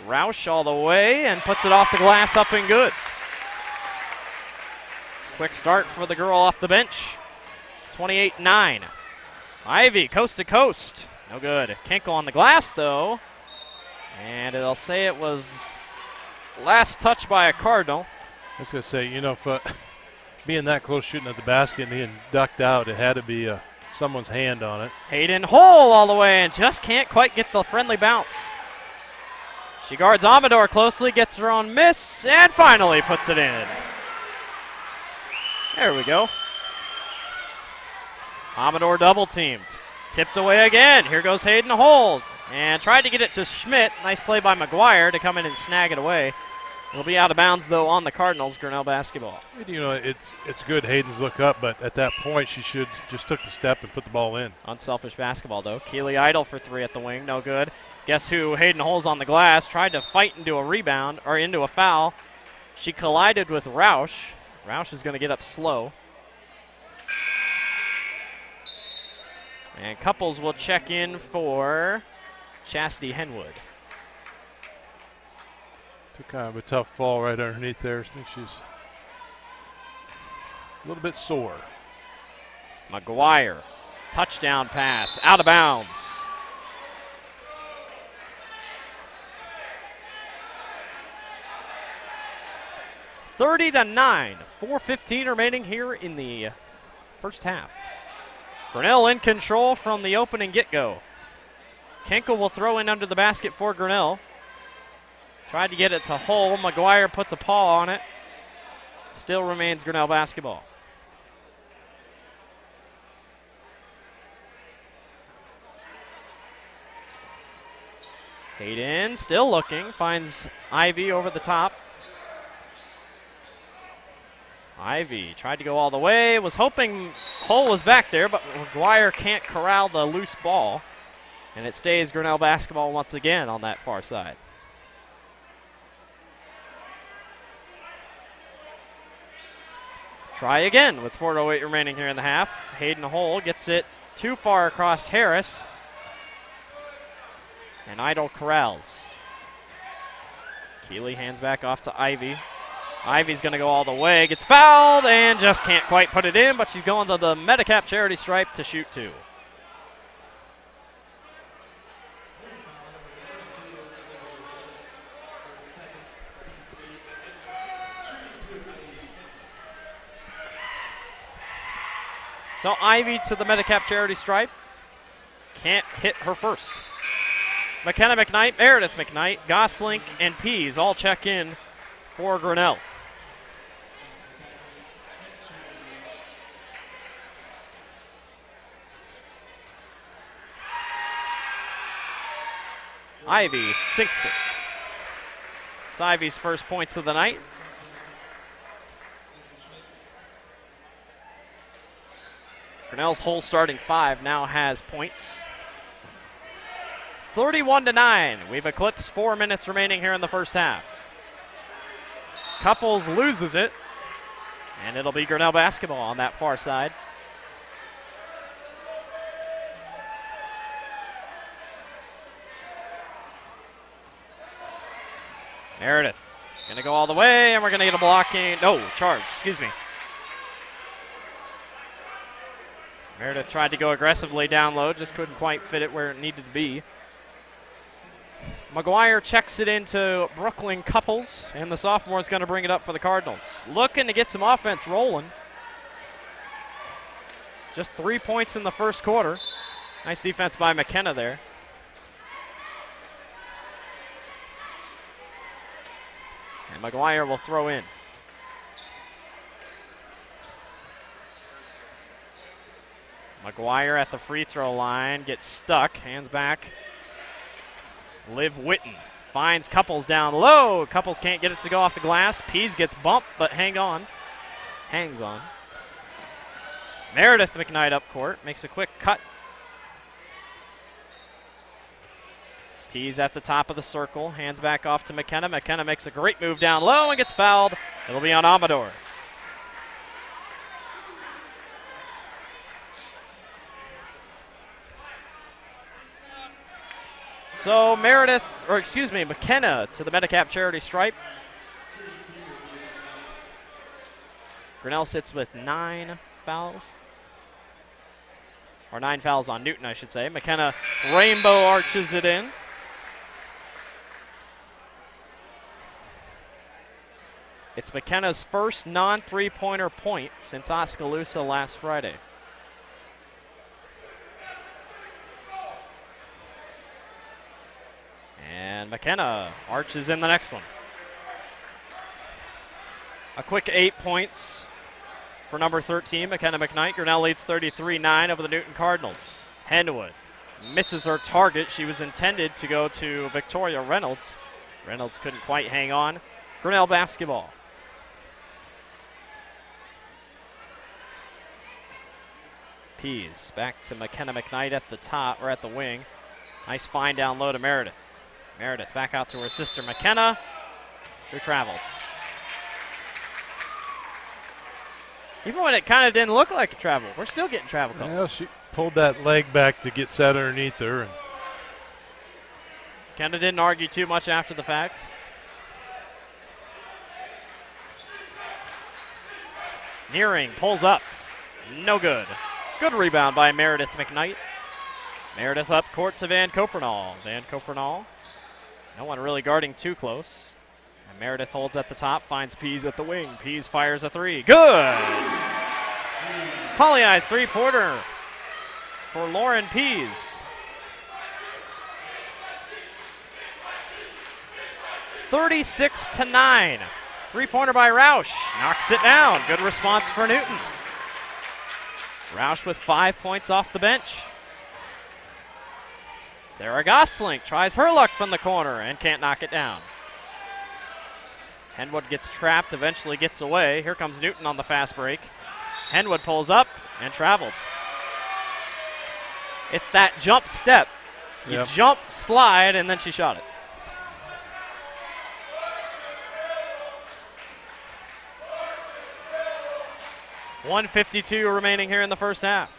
Speaker 1: Roush all the way and puts it off the glass up and good. Quick start for the girl off the bench. 28-9. Ivy coast to coast. No good. Kinkle on the glass though. And it'll say it was last touch by a Cardinal.
Speaker 9: I was going to say, for being that close shooting at the basket and being ducked out, it had to be someone's hand on it.
Speaker 1: Hayden Hull all the way and just can't quite get the friendly bounce. She guards Amador closely, gets her own miss, and finally puts it in. There we go. Amador double teamed. Tipped away again. Here goes Hayden Hull. And tried to get it to Schmidt. Nice play by McGuire to come in and snag it away. It'll be out of bounds, though, on the Cardinals. Grinnell basketball.
Speaker 9: You know, it's good Hayden's look up, but at that point she should just took the step and put the ball in.
Speaker 1: Unselfish basketball, though. Keeley idle for three at the wing. No good. Guess who? Hayden Holes on the glass. Tried to fight into a rebound, or into a foul. She collided with Roush. Roush is going to get up slow. And Couples will check in for Chastity Henwood.
Speaker 9: Took kind of a tough fall right underneath there. I think she's a little bit sore.
Speaker 1: McGuire, touchdown pass, out of bounds. (30-9). 4:15 remaining here in the first half. Grinnell in control from the opening get-go. Kenkel will throw in under the basket for Grinnell. Tried to get it to Hull. McGuire puts a paw on it. Still remains Grinnell basketball. Hayden still looking. Finds Ivy over the top. Ivy tried to go all the way. Was hoping Hull was back there, but McGuire can't corral the loose ball. And it stays Grinnell basketball once again on that far side. Try again with 4:08 remaining here in the half. Hayden Hull gets it too far across Harris. And Idle corrals. Keeley hands back off to Ivy. Ivy's going to go all the way. Gets fouled and just can't quite put it in, but she's going to the Medicap charity stripe to shoot two. So Ivy to the Medicap charity stripe. Can't hit her first. McKenna McKnight, Meredith McKnight, Goslink, and Pease all check in for Grinnell. Ivy sinks it. It's Ivy's first points of the night. Grinnell's whole starting five now has points. 31-9. We've eclipsed 4 minutes remaining here in the first half. Couples loses it, and it'll be Grinnell basketball on that far side. Meredith going to go all the way, and we're going to get a blocking. No, charge, excuse me. Meredith tried to go aggressively down low, just couldn't quite fit it where it needed to be. McGuire checks it into Brooklyn Couples, and the sophomore is going to bring it up for the Cardinals. Looking to get some offense rolling. Just 3 points in the first quarter. Nice defense by McKenna there. And McGuire will throw in. McGuire at the free throw line, gets stuck, hands back. Liv Witten finds Couples down low. Couples can't get it to go off the glass. Pease gets bumped, but hangs on. Meredith McKnight up court, makes a quick cut. Pease at the top of the circle, hands back off to McKenna. McKenna makes a great move down low and gets fouled. It'll be on Amador. So McKenna to the Medicap charity stripe. Grinnell sits with 9 fouls. Or 9 fouls on Newton, I should say. McKenna rainbow arches it in. It's McKenna's first non-three-pointer point since Oskaloosa last Friday. And McKenna arches in the next one. A quick 8 points for number 13, McKenna McKnight. Grinnell leads 33-9 over the Newton Cardinals. Henwood misses her target. She was intended to go to Victoria Reynolds. Reynolds couldn't quite hang on. Grinnell basketball. Pease back to McKenna McKnight at the top, or at the wing. Nice find down low to Meredith. Meredith back out to her sister McKenna, who traveled. Even when it kind of didn't look like a travel, we're still getting travel calls.
Speaker 9: Well, she pulled that leg back to get set underneath her. And
Speaker 1: McKenna didn't argue too much after the fact. Nearing pulls up. No good. Good rebound by Meredith McKnight. Meredith up court to Van Copernall. Van Copernall, no one really guarding too close. And Meredith holds at the top, finds Pease at the wing. Pease fires a three. Good! Poly Eyes three-pointer for Lauren Pease. 36-9. Three-pointer by Roush. Knocks it down. Good response for Newton. Roush with 5 points off the bench. Sarah Gosling tries her luck from the corner and can't knock it down. Henwood gets trapped, eventually gets away. Here comes Newton on the fast break. Henwood pulls up and traveled. It's that jump step. You jump, slide, and then she shot it. .152 remaining here in the first half.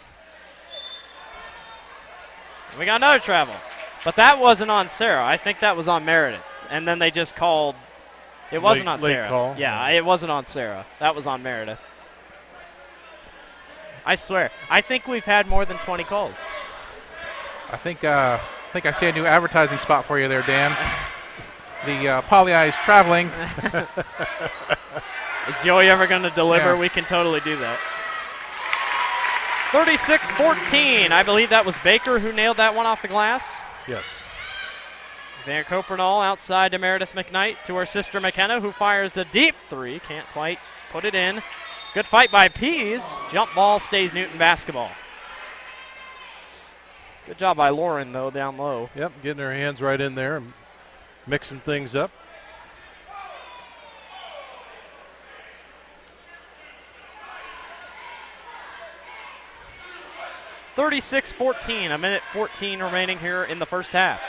Speaker 1: We got another travel. But that wasn't on Sarah. I think that was on Meredith. And then they just called. It wasn't on Sarah.
Speaker 9: Call.
Speaker 1: Yeah, it wasn't on Sarah. That was on Meredith. I swear. I think we've had more than 20 calls.
Speaker 10: I think I see a new advertising spot for you there, Dan. The Poly Eyes traveling.
Speaker 1: Is Joey ever going to deliver?
Speaker 10: Yeah.
Speaker 1: We can totally do that. 36-14. I believe that was Baker who nailed that one off the glass.
Speaker 9: yes.
Speaker 1: Van Copernall outside to Meredith McKnight to her sister McKenna, who fires a deep three. Can't quite put it in. Good fight by Pease. Jump ball stays Newton basketball. Good job by Lauren, though, down low.
Speaker 9: Yep, getting her hands right in there and mixing things up.
Speaker 1: (36-14), a minute 14 remaining here in the first half.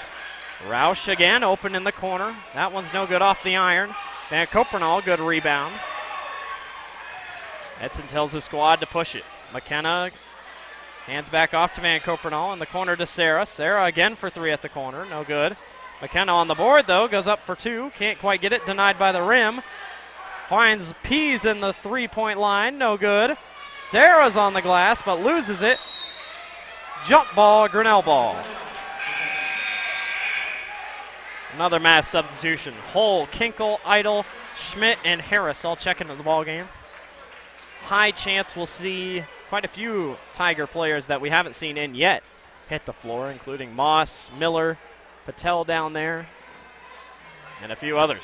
Speaker 1: Roush again, open in the corner. That one's no good off the iron. Van Copernall, good rebound. Edson tells the squad to push it. McKenna hands back off to Van Copernall in the corner to Sarah. Sarah again for three at the corner, no good. McKenna on the board though, goes up for two, can't quite get it, denied by the rim. Finds Pease in the three-point line, no good. Sarah's on the glass but loses it. Jump ball, Grinnell ball. Another mass substitution. Hull, Kinkle, Idle, Schmidt, and Harris all checking into the ball game. High chance we'll see quite a few Tiger players that we haven't seen in yet hit the floor, including Moss, Miller, Patel down there, and a few others.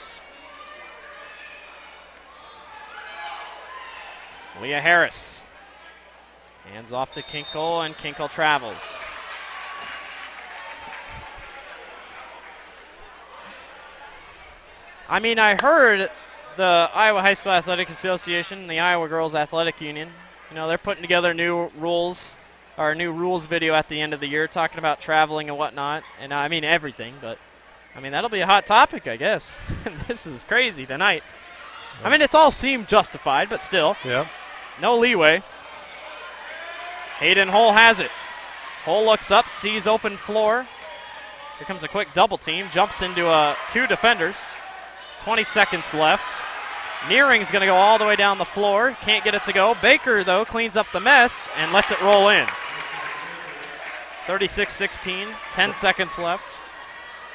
Speaker 1: Leah Harris. Hands off to Kinkle, and Kinkle travels. I mean, I heard the Iowa High School Athletic Association and the Iowa Girls Athletic Union, you know, they're putting together new rules, or a new rules video at the end of the year talking about traveling and whatnot. And I mean everything, but I mean, that'll be a hot topic, I guess. This is crazy tonight. I mean, it's all seemed justified, but still.
Speaker 9: Yeah.
Speaker 1: No leeway. Hayden Hull has it. Hull looks up, sees open floor. Here comes a quick double team, jumps into two defenders. 20 seconds left. Nearing's going to go all the way down the floor. Can't get it to go. Baker, though, cleans up the mess and lets it roll in. 36-16, 10 seconds left.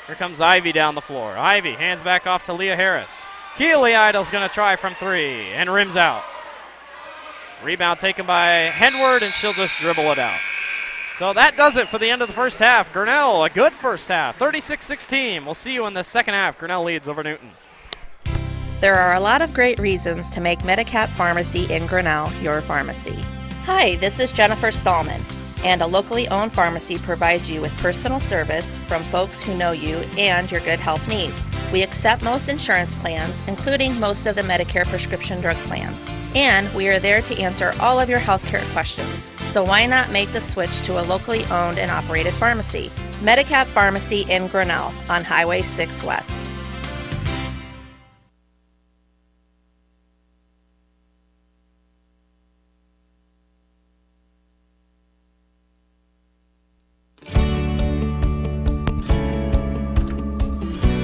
Speaker 1: Here comes Ivy down the floor. Ivy hands back off to Leah Harris. Keely Idle's going to try from three and rims out. Rebound taken by Henward, and she'll just dribble it out. So that does it for the end of the first half. Grinnell, a good first half, 36-16. We'll see you in the second half. Grinnell leads over Newton.
Speaker 8: There are a lot of great reasons to make Medicap Pharmacy in Grinnell your pharmacy. Hi, this is Jennifer Stallman, and a locally owned pharmacy provides you with personal service from folks who know you and your good health needs. We accept most insurance plans, including most of the Medicare prescription drug plans. And we are there to answer all of your healthcare questions. So why not make the switch to a locally owned and operated pharmacy? Medicap Pharmacy in Grinnell on Highway 6 West.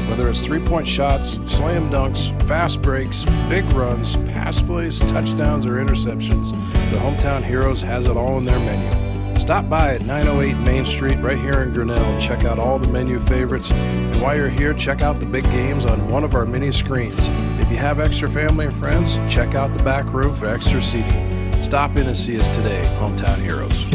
Speaker 7: Whether it's three-point shots, slam dunks, fast breaks, big runs, pass plays, touchdowns, or interceptions, the Hometown Heroes has it all in their menu. Stop by at 908 Main Street right here in Grinnell and check out all the menu favorites. And while you're here, check out the big games on one of our mini screens. If you have extra family and friends, check out the back room for extra seating. Stop in and see us today, Hometown Heroes.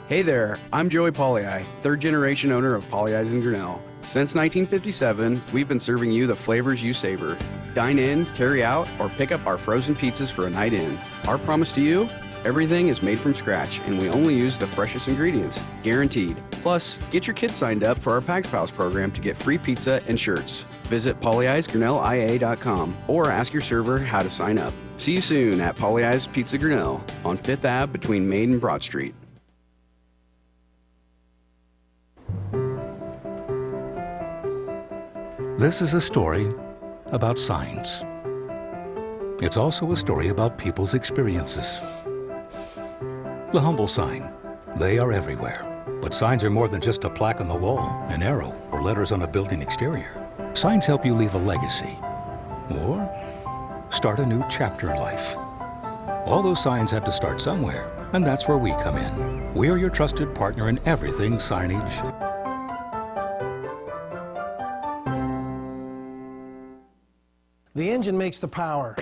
Speaker 2: Hey there, I'm Joey Pollei, third generation owner of Polley's in Grinnell. Since 1957, we've been serving you the flavors you savor. Dine in, carry out, or pick up our frozen pizzas for a night in. Our promise to you? Everything is made from scratch, and we only use the freshest ingredients, guaranteed. Plus, get your kids signed up for our Pags Pals program to get free pizza and shirts. Visit Polley'sGrinnellIA.com or ask your server how to sign up. See you soon at Polley's Pizza Grinnell on 5th Ave between Main and Broad Street.
Speaker 5: This is a story about signs. It's also a story about people's experiences. The humble sign. They are everywhere. But signs are more than just a plaque on the wall, an arrow, or letters on a building exterior. Signs help you leave a legacy or start a new chapter in life. All those signs have to start somewhere, and that's where we come in. We're your trusted partner in everything signage.
Speaker 3: The engine makes the power.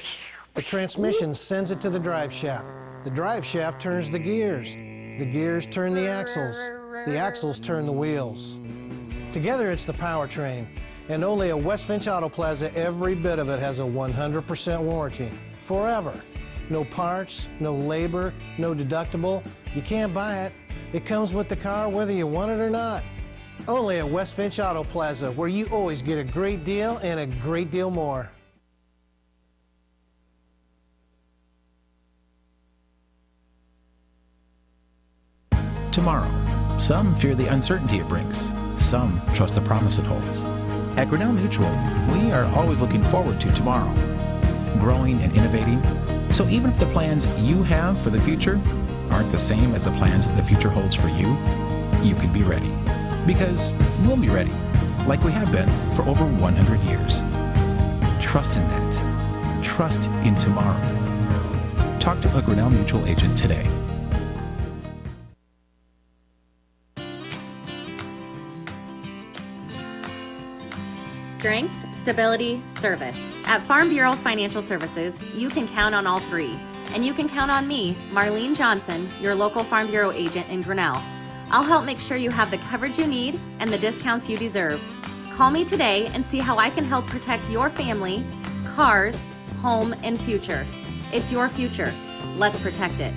Speaker 3: The transmission sends it to the drive shaft. The drive shaft turns the gears. The gears turn the axles. The axles turn the wheels. Together it's the powertrain. And only at West Finch Auto Plaza, every bit of it has a 100% warranty. Forever. No parts, no labor, no deductible. You can't buy it. It comes with the car whether you want it or not. Only at West Finch Auto Plaza, where you always get a great deal and a great deal more.
Speaker 11: Tomorrow. Some fear the uncertainty it brings. Some trust the promise it holds. At Grinnell Mutual, we are always looking forward to tomorrow, growing and innovating. So even if the plans you have for the future aren't the same as the plans the future holds for you, you can be ready. Because we'll be ready, like we have been for over 100 years. Trust in that. Trust in tomorrow. Talk to a Grinnell Mutual agent today.
Speaker 6: Strength, stability, service. At Farm Bureau Financial Services, you can count on all three. And you can count on me, Marlene Johnson, your local Farm Bureau agent in Grinnell. I'll help make sure you have the coverage you need and the discounts you deserve. Call me today and see how I can help protect your family, cars, home, and future. It's your future. Let's protect it.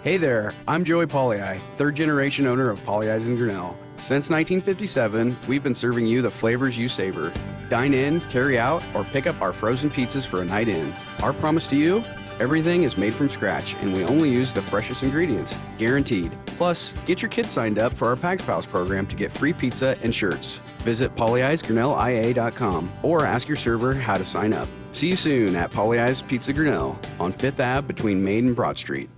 Speaker 2: Hey there, I'm Joey Pollei, third generation owner of Polley's in Grinnell. Since 1957, we've been serving you the flavors you savor. Dine in, carry out, or pick up our frozen pizzas for a night in. Our promise to you? Everything is made from scratch, and we only use the freshest ingredients, guaranteed. Plus, get your kids signed up for our Pags Pals program to get free pizza and shirts. Visit Polley'sGrinnellIA.com or ask your server how to sign up. See you soon at Polley's Pizza Grinnell on 5th Ave between Main and Broad Street.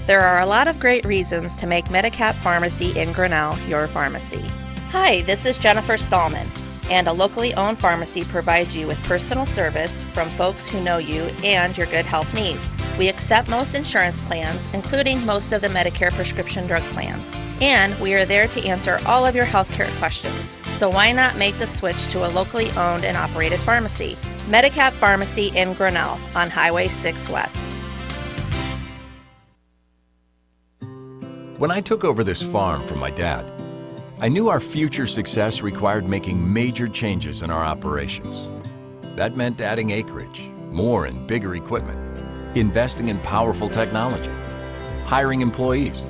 Speaker 8: There are a lot of great reasons to make Medicap Pharmacy in Grinnell your pharmacy. Hi, this is Jennifer Stallman, and a locally owned pharmacy provides you with personal service from folks who know you and your good health needs. We accept most insurance plans, including most of the Medicare prescription drug plans. And we are there to answer all of your healthcare questions. So why not make the switch to a locally owned and operated pharmacy? Medicap Pharmacy in Grinnell on Highway 6 West.
Speaker 4: When I took over this farm from my dad, I knew our future success required making major changes in our operations. That meant adding acreage, more and bigger equipment, investing in powerful technology, hiring employees.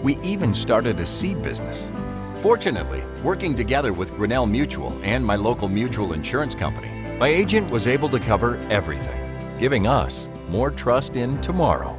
Speaker 4: We even started a seed business. Fortunately, working together with Grinnell Mutual and my local mutual insurance company, my agent was able to cover everything, giving us more trust in tomorrow.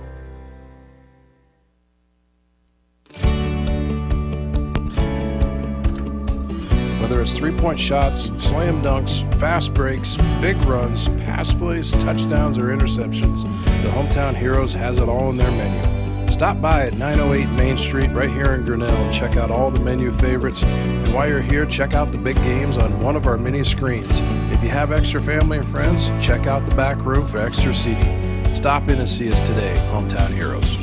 Speaker 7: Whether it's three-point shots, slam dunks, fast breaks, big runs, pass plays, touchdowns, or interceptions, the Hometown Heroes has it all in their menu. Stop by at 908 Main Street right here in Grinnell and check out all the menu favorites. And while you're here, check out the big games on one of our mini screens. If you have extra family and friends, check out the back room for extra seating. Stop in and see us today, Hometown Heroes.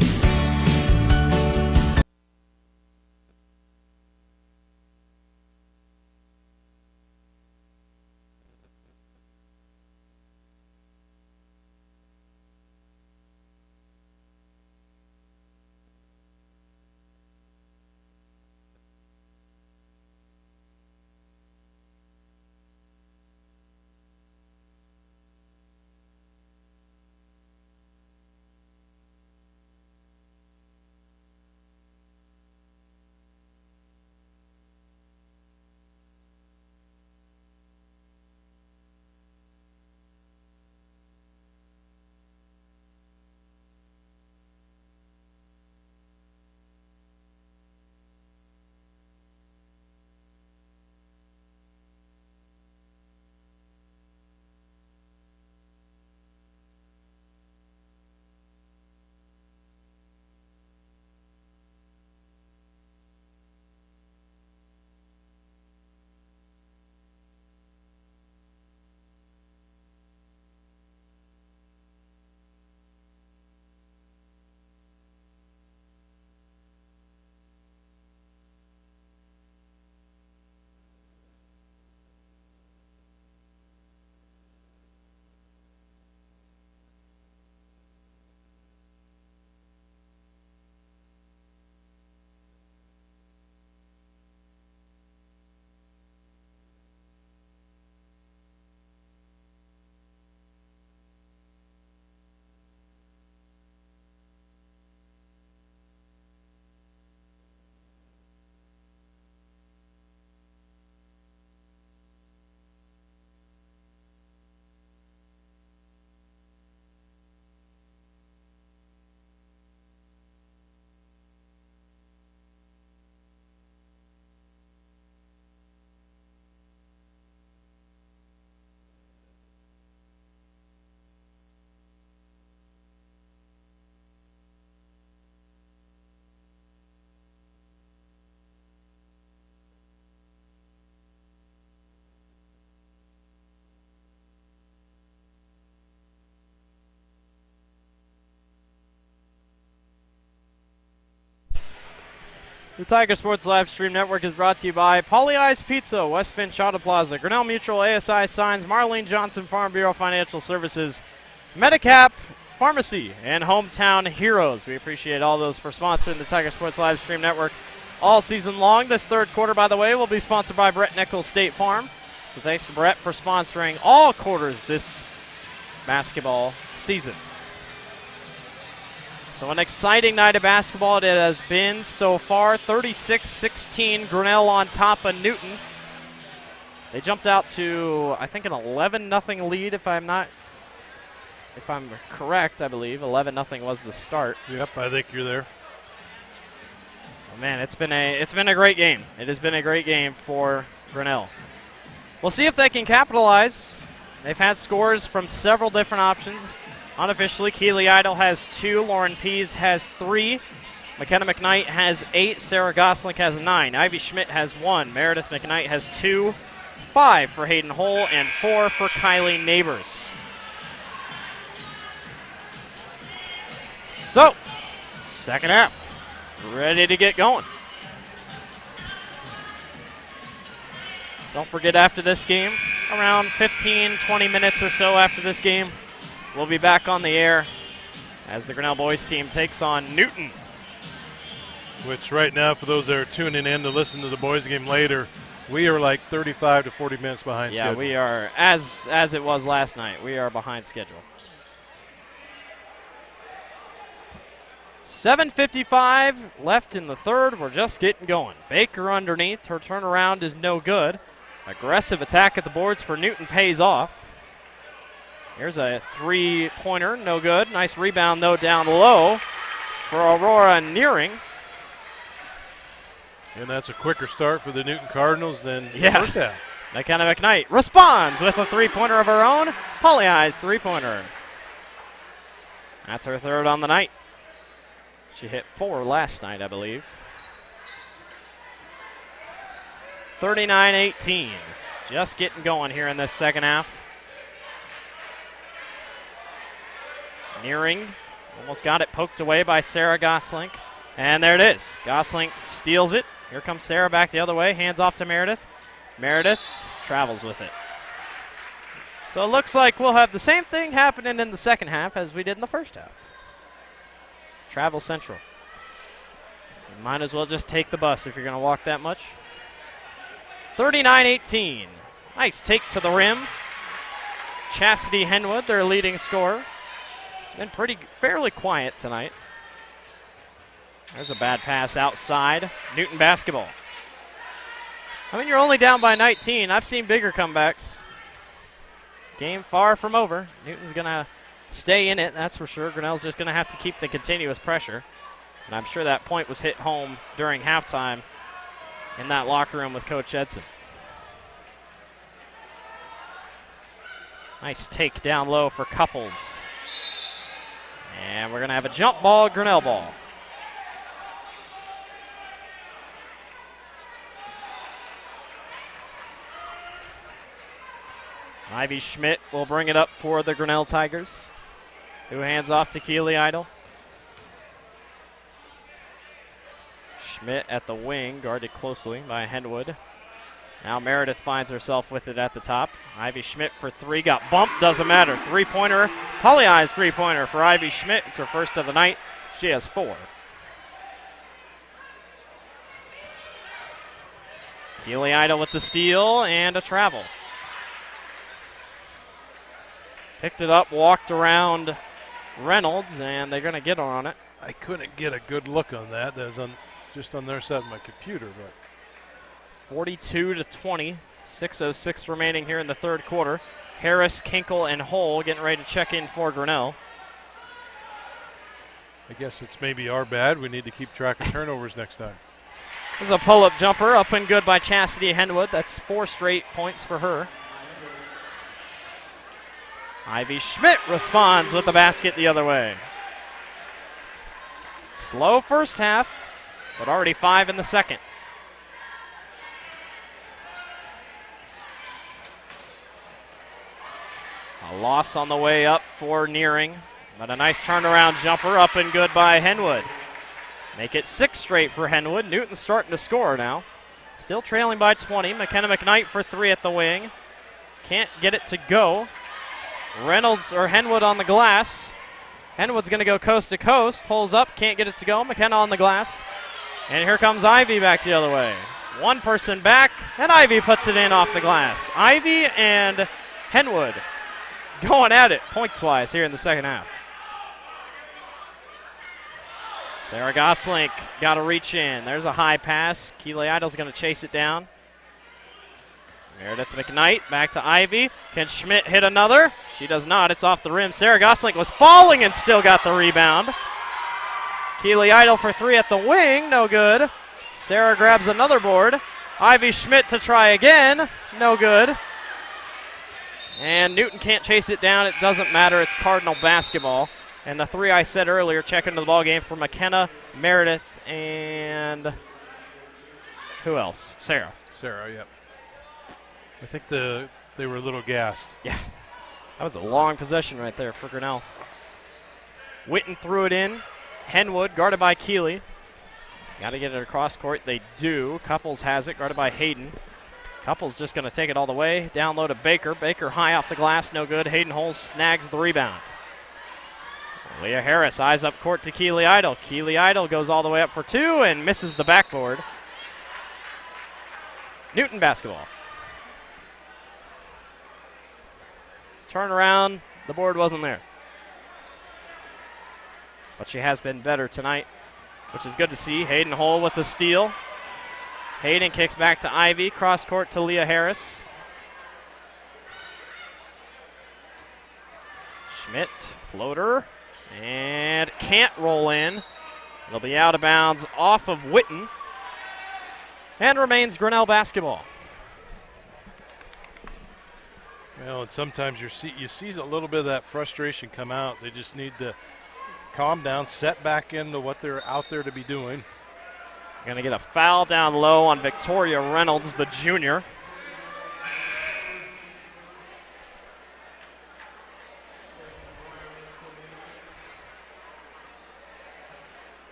Speaker 1: The Tiger Sports Live Stream Network is brought to you by Pauly Ice Pizza, West Finch Auto Plaza, Grinnell Mutual, ASI Signs, Marlene Johnson Farm Bureau Financial Services, Medicap Pharmacy, and Hometown Heroes. We appreciate all those for sponsoring the Tiger Sports Live Stream Network all season long. This third quarter, by the way, will be sponsored by Brett Nichols State Farm. So thanks to Brett for sponsoring all quarters this basketball season. So an exciting night of basketball it has been so far. 36-16, Grinnell on top of Newton. They jumped out to, I think, an 11-0 lead, if I'm correct, I believe. 11-0 was the start.
Speaker 9: Yep, I think you're there.
Speaker 1: Oh, man, it's been a great game. It has been a great game for Grinnell. We'll see if they can capitalize. They've had scores from several different options. Unofficially, Keely Idle has 2, Lauren Pease has 3, McKenna McKnight has 8, Sarah Gosling has 9, Ivy Schmidt has 1, Meredith McKnight has 2, 5 for Hayden Hull, and 4 for Kylie Neighbors. So, second half, ready to get going. Don't forget, after this game, around 15, 20 minutes or so after this game, we'll be back on the air as the Grinnell boys team takes on Newton.
Speaker 9: Which right now, for those that are tuning in to listen to the boys game later, we are like 35 to 40 minutes behind schedule.
Speaker 1: Yeah, we are, as it was last night, we are behind schedule. 7:55 left in the third. We're just getting going. Baker underneath. Her turnaround is no good. Aggressive attack at the boards for Newton pays off. Here's a three-pointer, no good. Nice rebound, though, down low for Aurora Nearing.
Speaker 9: And that's a quicker start for the Newton Cardinals than the first half.
Speaker 1: McKenna McKnight responds with a three-pointer of her own. Polly Eyes three-pointer. That's her third on the night. She hit 4 last night, I believe. 39-18. Just getting going here in this second half. Nearing almost got it poked away by Sarah Goslink. And there it is. Goslink steals it. Here comes Sarah back the other way. Hands off to Meredith. Meredith travels with it. So it looks like we'll have the same thing happening in the second half as we did in the first half. Travel Central. You might as well just take the bus if you're going to walk that much. 39-18. Nice take to the rim. Chastity Henwood, their leading scorer. It's been fairly quiet tonight. There's a bad pass outside. Newton basketball. I mean, you're only down by 19. I've seen bigger comebacks. Game far from over. Newton's going to stay in it, that's for sure. Grinnell's just going to have to keep the continuous pressure. And I'm sure that point was hit home during halftime in that locker room with Coach Edson. Nice take down low for Couples. And we're going to have a jump ball, Grinnell ball. Ivy Schmidt will bring it up for the Grinnell Tigers, who hands off to Keely Idle. Schmidt at the wing, guarded closely by Henwood. Now Meredith finds herself with it at the top. Ivy Schmidt for three, got bumped, doesn't matter. Three-pointer, Polly Eyes three-pointer for Ivy Schmidt. It's her first of the night. She has 4. Keely Idle with the steal and a travel. Picked it up, walked around Reynolds, and they're going to get on it.
Speaker 9: I couldn't get a good look on that. That was just on their side of my computer. But
Speaker 1: 42-20, 6:06 remaining here in the third quarter. Harris, Kinkle, and Hull getting ready to check in for Grinnell.
Speaker 9: I guess it's maybe our bad. We need to keep track of turnovers next time.
Speaker 1: There's a pull-up jumper, up and good by Chastity Henwood. That's 4 straight points for her. Ivy Schmidt responds with the basket the other way. Slow first half, but already 5 in the second. A loss on the way up for Nearing, but a nice turnaround jumper, up and good by Henwood. Make it 6 straight for Henwood. Newton's starting to score now. Still trailing by 20. McKenna McKnight for 3 at the wing. Can't get it to go. Reynolds or Henwood on the glass. Henwood's going to go coast to coast. Pulls up, can't get it to go. McKenna on the glass. And here comes Ivy back the other way. One person back, and Ivy puts it in off the glass. Ivy and Henwood going at it points-wise here in the second half. Sarah Goslink got to reach in. There's a high pass. Keely Idle's going to chase it down. Meredith McKnight back to Ivy. Can Schmidt hit another? She does not. It's off the rim. Sarah Goslink was falling and still got the rebound. Keely Idle for 3 at the wing. No good. Sarah grabs another board. Ivy Schmidt to try again. No good. And Newton can't chase it down. It doesn't matter. It's Cardinal basketball. And the 3 I said earlier, check into the ball game for McKenna, Meredith, and who else? Sarah.
Speaker 9: Sarah, yep. I think they were a little gassed.
Speaker 1: Yeah. That was a long possession right there for Grinnell. Witten threw it in. Henwood guarded by Keely. Got to get it across court. They do. Couples has it, guarded by Hayden. Couples just going to take it all the way. Down low to Baker. Baker high off the glass, no good. Hayden Hole snags the rebound. Leah Harris eyes up court to Keely Idle. Keely Idle goes all the way up for two and misses the backboard. Newton basketball. Turn around, the board wasn't there. But she has been better tonight, which is good to see. Hayden Hole with the steal. Hayden kicks back to Ivy, cross court to Leah Harris. Schmidt, floater, and can't roll in. It'll be out of bounds off of Witten, and remains Grinnell basketball.
Speaker 9: Well, and sometimes you see a little bit of that frustration come out. They just need to calm down, set back into what they're out there to be doing.
Speaker 1: Going to get a foul down low on Victoria Reynolds, the junior.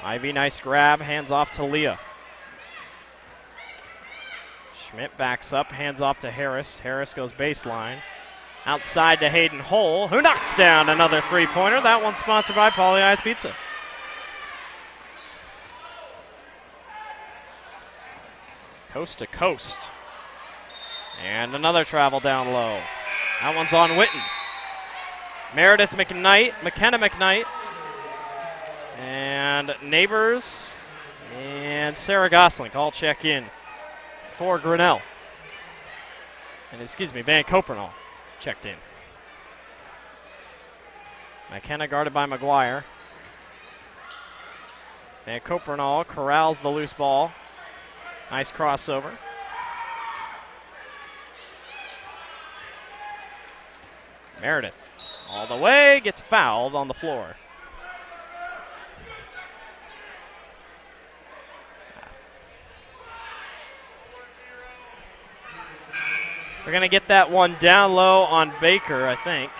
Speaker 1: Ivy, nice grab, hands off to Leah. Schmidt backs up, hands off to Harris. Harris goes baseline. Outside to Hayden Hole, who knocks down another three-pointer. That one's sponsored by Paulie Ice Pizza. Coast to coast. And another travel down low. That one's on Witten. Meredith McKnight, McKenna McKnight, and Neighbors, and Sarah Gosling all check in for Grinnell. And Van Copernall checked in. McKenna guarded by McGuire. Van Copernall corrals the loose ball. Nice crossover. Meredith all the way, gets fouled on the floor. We're going to get that one down low on Baker, I think.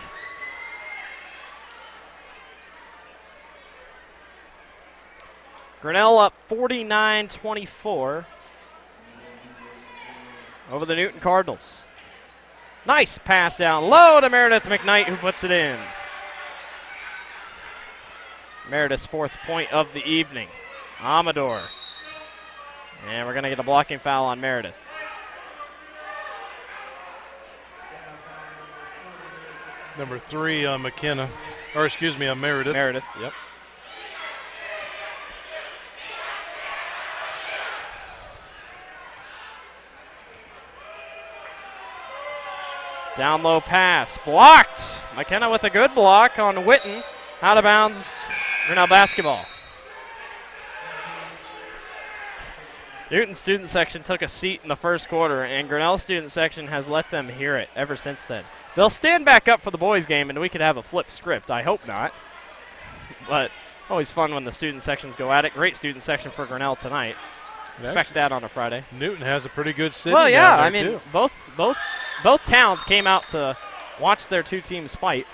Speaker 1: Grinnell up 49-24 over the Newton Cardinals. Nice pass down low to Meredith McKnight, who puts it in. Meredith's fourth point of the evening. Amador. And we're going to get a blocking foul on Meredith.
Speaker 9: Number 3 on McKenna, or excuse me, on Meredith.
Speaker 1: Meredith, yep. Down low pass, blocked. McKenna with a good block on Witten. Out of bounds, Grinnell basketball. Newton student section took a seat in the first quarter, and Grinnell student section has let them hear it ever since then. They'll stand back up for the boys' game, and we could have a flip script. I hope not. But always fun when the student sections go at it. Great student section for Grinnell tonight. Expect that on a Friday.
Speaker 9: Newton has a pretty good city.
Speaker 1: Well, yeah,
Speaker 9: down there
Speaker 1: I mean,
Speaker 9: too.
Speaker 1: both towns came out to watch their two teams fight.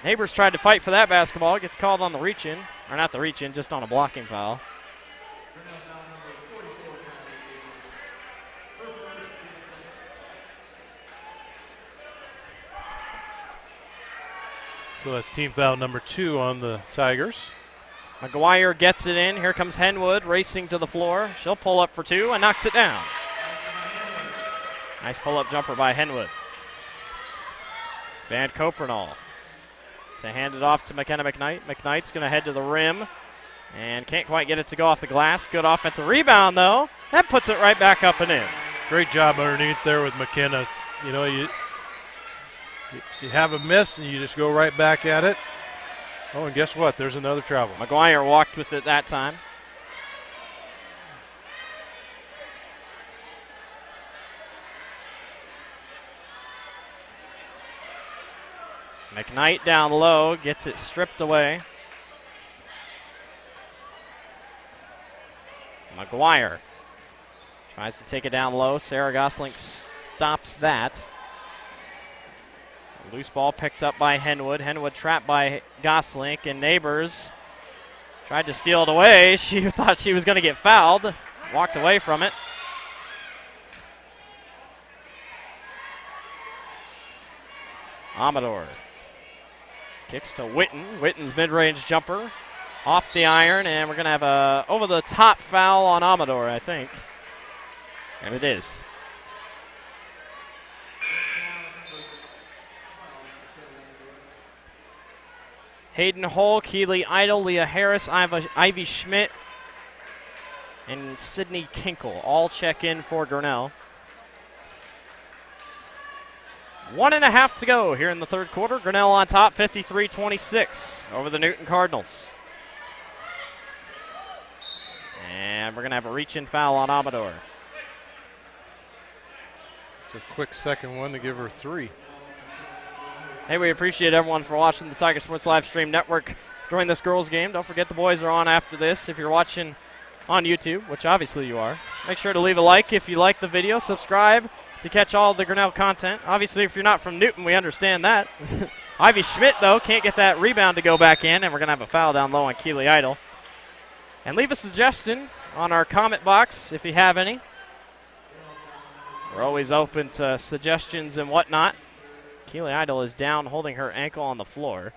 Speaker 1: Neighbors tried to fight for that basketball. Gets called on the reach-in. Or not the reach-in, just on a blocking foul.
Speaker 9: So that's team foul number 2 on the Tigers.
Speaker 1: McGuire gets it in. Here comes Henwood racing to the floor. She'll pull up for 2 and knocks it down. Nice pull-up jumper by Henwood. Van Copernall to hand it off to McKenna McKnight. McKnight's going to head to the rim and can't quite get it to go off the glass. Good offensive rebound, though. That puts it right back up and in.
Speaker 9: Great job underneath there with McKenna. You know, you have a miss and you just go right back at it. Oh, and guess what? There's another travel.
Speaker 1: McGuire walked with it that time. McKnight down low, gets it stripped away. McGuire tries to take it down low. Sarah Gosling stops that. Loose ball picked up by Henwood. Henwood trapped by Gosling, and Neighbors Tried to steal it away. She thought she was going to get fouled. Walked away from it. Amador kicks to Witten. Witten's mid-range jumper off the iron, and we're going to have a over-the-top foul on Amador, I think. And it is. Hayden Hull, Keely Idle, Leah Harris, Ivy Schmidt, and Sydney Kinkle all check in for Grinnell. 1.5 to go here in the third quarter. Grinnell on top, 53-26 over the Newton Cardinals. And we're going to have a reach-in foul on Amador.
Speaker 9: It's a quick second one to give her 3.
Speaker 1: Hey, we appreciate everyone for watching the Tiger Sports Live Stream Network during this girls' game. Don't forget the boys are on after this. If you're watching on YouTube, which obviously you are, make sure to leave a like if you like the video. Subscribe to catch all the Grinnell content. Obviously, if you're not from Newton, we understand that. Ivy Schmidt, though, can't get that rebound to go back in, and we're going to have a foul down low on Keely Idle. And leave a suggestion on our comment box if you have any. We're always open to suggestions and whatnot. Keely Idle is down, holding her ankle on the floor.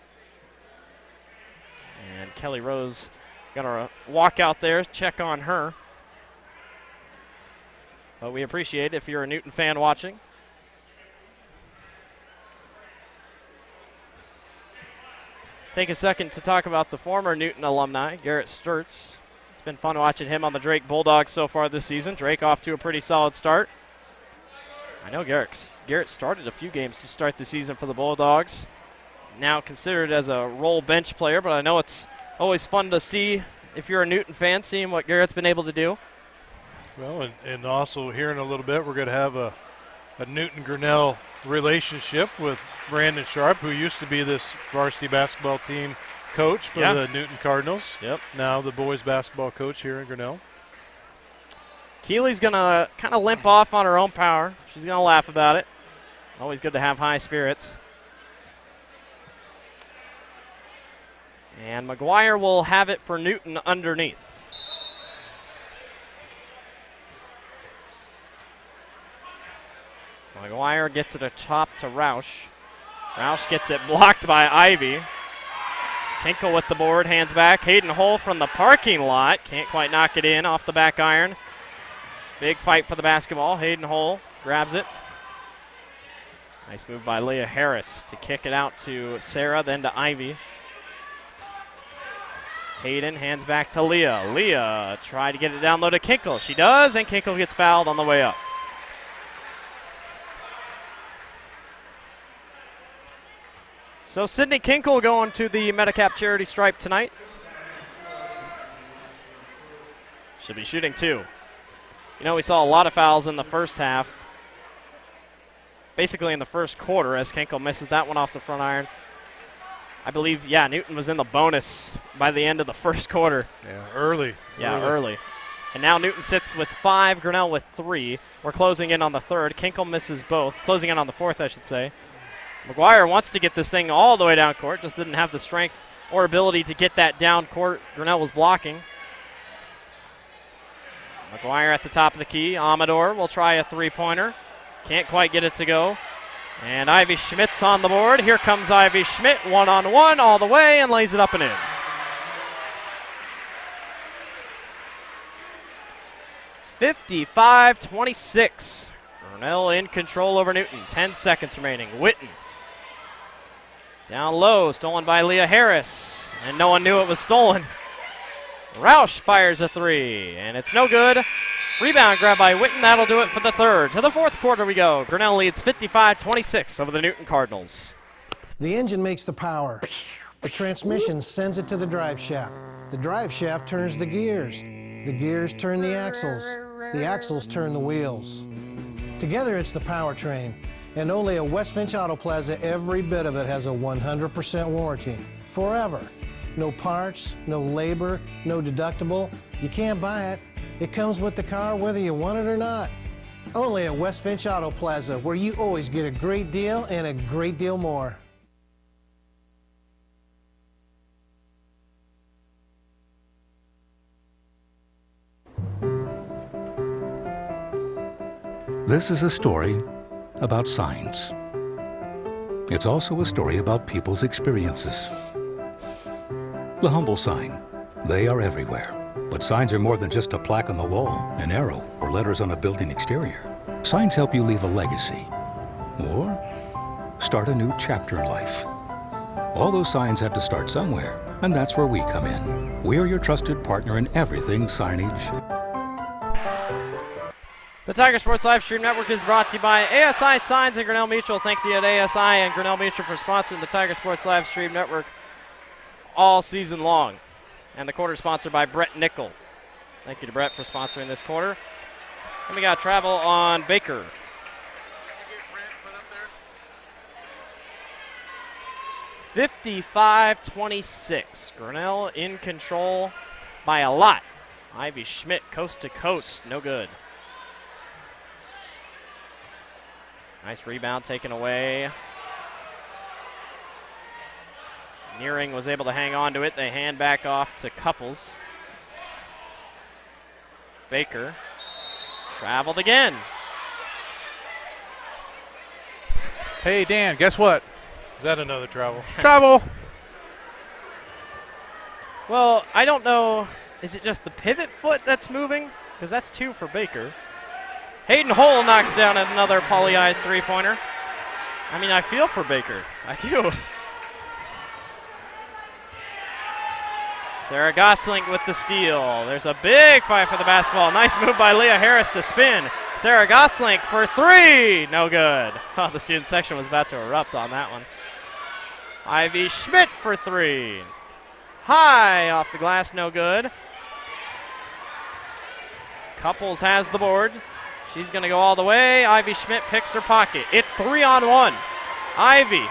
Speaker 1: And Kelly Rose gonna walk out there, check on her. But we appreciate it if you're a Newton fan watching. Take a second to talk about the former Newton alumni, Garrett Sturtz. It's been fun watching him on the Drake Bulldogs so far this season. Drake off to a pretty solid start. I know Garrett started a few games to start the season for the Bulldogs. Now considered as a role bench player, but I know it's always fun to see, if you're a Newton fan, seeing what Garrett's been able to do.
Speaker 9: Well, and also here in a little bit, we're going to have a Newton-Grinnell relationship with Brandon Sharp, who used to be this varsity basketball team coach for the Newton Cardinals.
Speaker 1: Yep.
Speaker 9: Now the boys basketball coach here in Grinnell.
Speaker 1: Keely's going to kind of limp off on her own power. She's going to laugh about it. Always good to have high spirits. And McGuire will have it for Newton underneath. McGuire gets it atop to Roush. Roush gets it blocked by Ivy. Kinkle with the board, hands back. Hayden Hull from the parking lot. Can't quite knock it in off the back iron. Big fight for the basketball. Hayden Hull grabs it. Nice move by Leah Harris to kick it out to Sarah, then to Ivy. Hayden hands back to Leah. Leah tried to get it down low to Kinkle. She does, and Kinkle gets fouled on the way up. So Sydney Kinkle going to the Medicap charity stripe tonight. Should be shooting 2. You know, we saw a lot of fouls in the first half. Basically in the first quarter as Kinkle misses that one off the front iron. I believe, Newton was in the bonus by the end of the first quarter.
Speaker 9: Yeah, early.
Speaker 1: Yeah, early. And now Newton sits with 5, Grinnell with 3. We're closing in on the third. Kinkle misses both. Closing in on the fourth, I should say. McGuire wants to get this thing all the way down court, just didn't have the strength or ability to get that down court. Grinnell was blocking. McGuire at the top of the key. Amador will try a three-pointer. Can't quite get it to go. And Ivy Schmidt's on the board. Here comes Ivy Schmidt, one-on-one all the way, and lays it up and in. (55-26). Grinnell in control over Newton. 10 seconds remaining. Witten. Down low, stolen by Leah Harris. And no one knew it was stolen. Roush fires a 3, and it's no good. Rebound grab by Witten. That'll do it for the third. To the fourth quarter we go. Grinnell leads 55-26 over the Newton Cardinals.
Speaker 3: The engine makes the power. The transmission sends it to the drive shaft. The drive shaft turns the gears. The gears turn the axles. The axles turn the wheels. Together it's the powertrain. And only at West Finch Auto Plaza, every bit of it has a 100% warranty. Forever. No parts, no labor, no deductible. You can't buy it. It comes with the car whether you want it or not. Only at West Finch Auto Plaza, where you always get a great deal and a great deal more.
Speaker 5: This is a story about signs. It's also a story about people's experiences. The humble sign. They are everywhere. But signs are more than just a plaque on the wall, an arrow, or letters on a building exterior. Signs help you leave a legacy or start a new chapter in life. All those signs have to start somewhere, and that's where we come in. We're your trusted partner in everything signage.
Speaker 1: The Tiger Sports Live Stream Network is brought to you by ASI Signs and Grinnell Mutual. Thank you to ASI and Grinnell Mutual for sponsoring the Tiger Sports Live Stream Network all season long. And the quarter is sponsored by Brett Nickel. Thank you to Brett for sponsoring this quarter. And we got travel on Baker. 55-26. Grinnell in control by a lot. Ivy Schmidt coast to coast. No good. Nice rebound taken away. Nearing was able to hang on to it. They hand back off to Couples. Baker traveled again.
Speaker 10: Hey, Dan, guess what?
Speaker 9: Is that another travel?
Speaker 10: Travel!
Speaker 1: Well, I don't know. Is it just the pivot foot that's moving? Because that's 2 for Baker. Hayden Hole knocks down another Pauly Eyes three-pointer. I mean, I feel for Baker. I do. Sarah Gosling with the steal. There's a big fight for the basketball. Nice move by Leah Harris to spin. Sarah Gosling for 3. No good. Oh, the student section was about to erupt on that one. Ivy Schmidt for 3. High off the glass, no good. Couples has the board. She's going to go all the way. Ivy Schmidt picks her pocket. It's 3-on-1. Ivy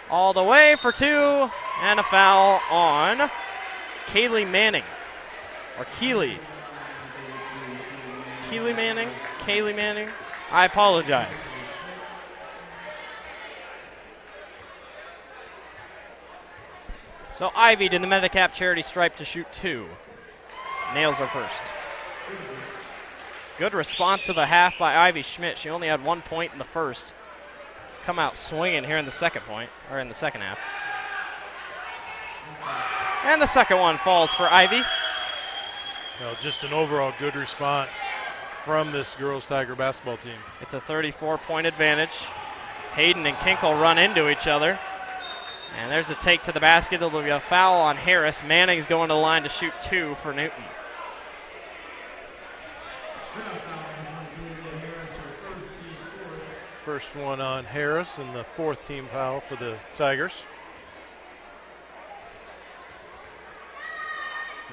Speaker 1: all the way for 2. And a foul on Kaylee Manning. Or Keely. Keely Manning? Kaylee Manning? I apologize. So Ivy to the Medicap charity stripe to shoot 2. Nails her first. Good response of a half by Ivy Schmidt. She only had 1 point in the first. She's come out swinging here in the second half. And the second one falls for Ivy.
Speaker 9: Well, just an overall good response from this girls Tiger basketball team.
Speaker 1: It's a 34-point advantage. Hayden and Kinkle run into each other. And there's a take to the basket. It'll be a foul on Harris. Manning's going to the line to shoot 2 for Newton.
Speaker 9: First one on Harris and the 4th team foul for the Tigers.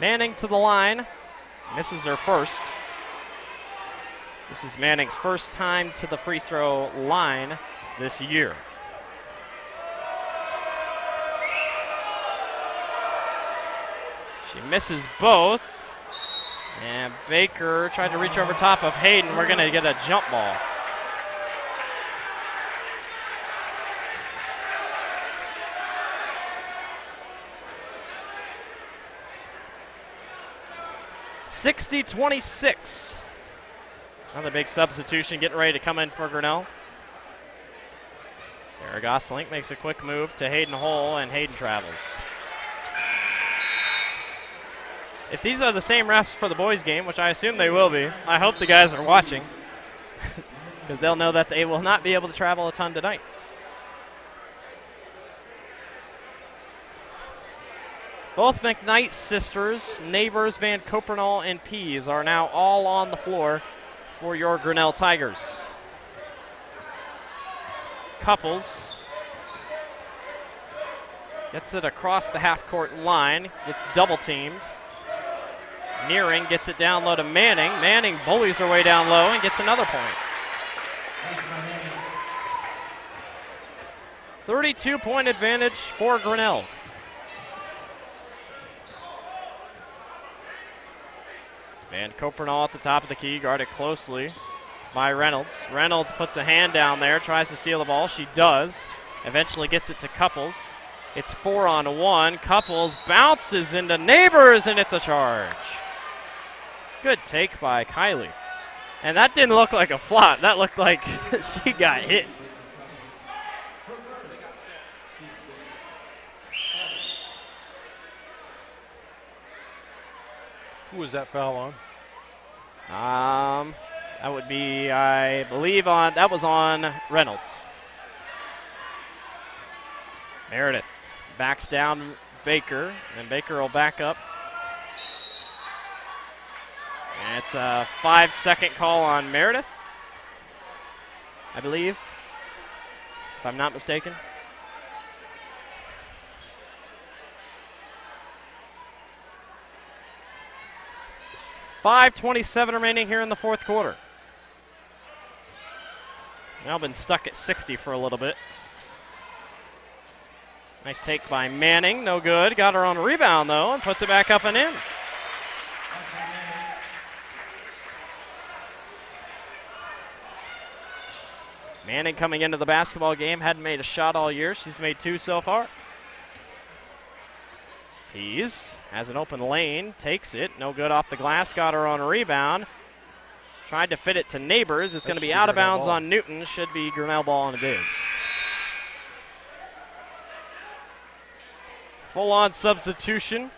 Speaker 1: Manning to the line. Misses her first. This is Manning's first time to the free throw line this year. She misses both. And Baker tried to reach over top of Hayden. We're going to get a jump ball. (60-26). Another big substitution getting ready to come in for Grinnell. Sarah Gosling makes a quick move to Hayden Hole, and Hayden travels. If these are the same refs for the boys' game, which I assume they will be, I hope the guys are watching because they'll know that they will not be able to travel a ton tonight. Both McKnight sisters, neighbors Van Copernal and Pease, are now all on the floor for your Grinnell Tigers. Couples gets it across the half-court line, gets double-teamed. Nearing gets it down low to Manning. Manning bullies her way down low and gets another point. 32-point advantage for Grinnell. Van Copernal at the top of the key, guarded closely by Reynolds. Reynolds puts a hand down there, tries to steal the ball. She does. Eventually gets it to Couples. It's 4-on-1. Couples bounces into Neighbors, and it's a charge. Good take by Kylie. And that didn't look like a flop. That looked like she got hit.
Speaker 9: Who was that foul
Speaker 1: on? That would be, I believe, that was on Reynolds. Meredith backs down Baker, and Baker will back up. And it's a 5-second call on Meredith, I believe, if I'm not mistaken. .5:27 remaining here in the fourth quarter. Now been stuck at 60 for a little bit. Nice take by Manning, no good. Got her on a rebound though and puts it back up and in. Manning coming into the basketball game, hadn't made a shot all year. She's made 2 so far. Pease has an open lane, takes it, no good off the glass, got her on a rebound. Tried to fit it to Neighbors. It's going to be out of bounds on Newton. Should be Grinnell ball, and it is. Full-on substitution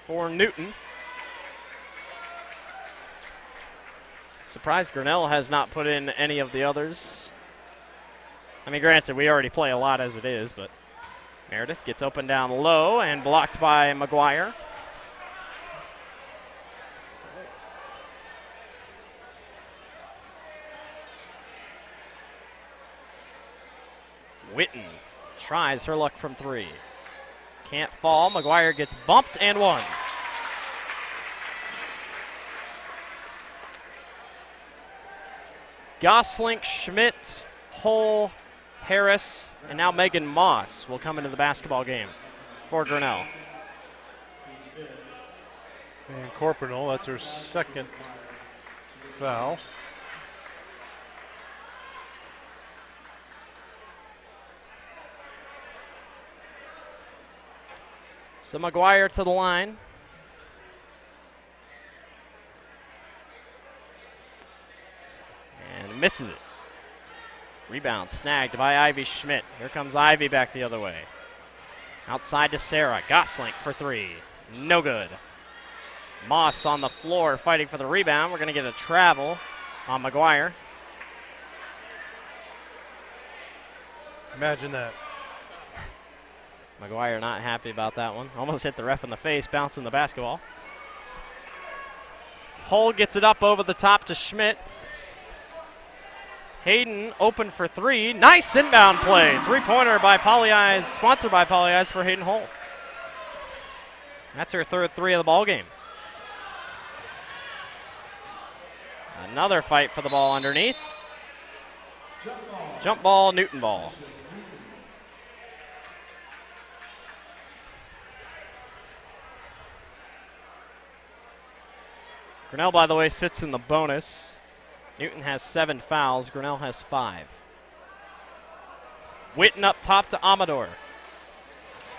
Speaker 1: for Newton. Surprised Grinnell has not put in any of the others. I mean, granted, we already play a lot as it is, but Meredith gets open down low and blocked by McGuire. Witten tries her luck from 3. Can't fall. McGuire gets bumped and one. Goslink, Schmidt, Hull, Harris, and now Megan Moss will come into the basketball game for Grinnell.
Speaker 9: And Corporal, that's her second foul.
Speaker 1: So McGuire to the line. And misses it. Rebound snagged by Ivy Schmidt. Here comes Ivy back the other way. Outside to Sarah. Goslink for 3. No good. Moss on the floor fighting for the rebound. We're going to get a travel on McGuire.
Speaker 9: Imagine that.
Speaker 1: McGuire not happy about that one. Almost hit the ref in the face, bouncing the basketball. Hull gets it up over the top to Schmidt. Hayden open for 3. Nice inbound play. 3-pointer by Poly Eyes, sponsored by Poly Eyes for Hayden Hull. That's her third 3 of the ball game. Another fight for the ball underneath. Jump ball, Newton ball. Grinnell, by the way, sits in the bonus. Newton has 7 fouls. Grinnell has 5. Witten up top to Amador.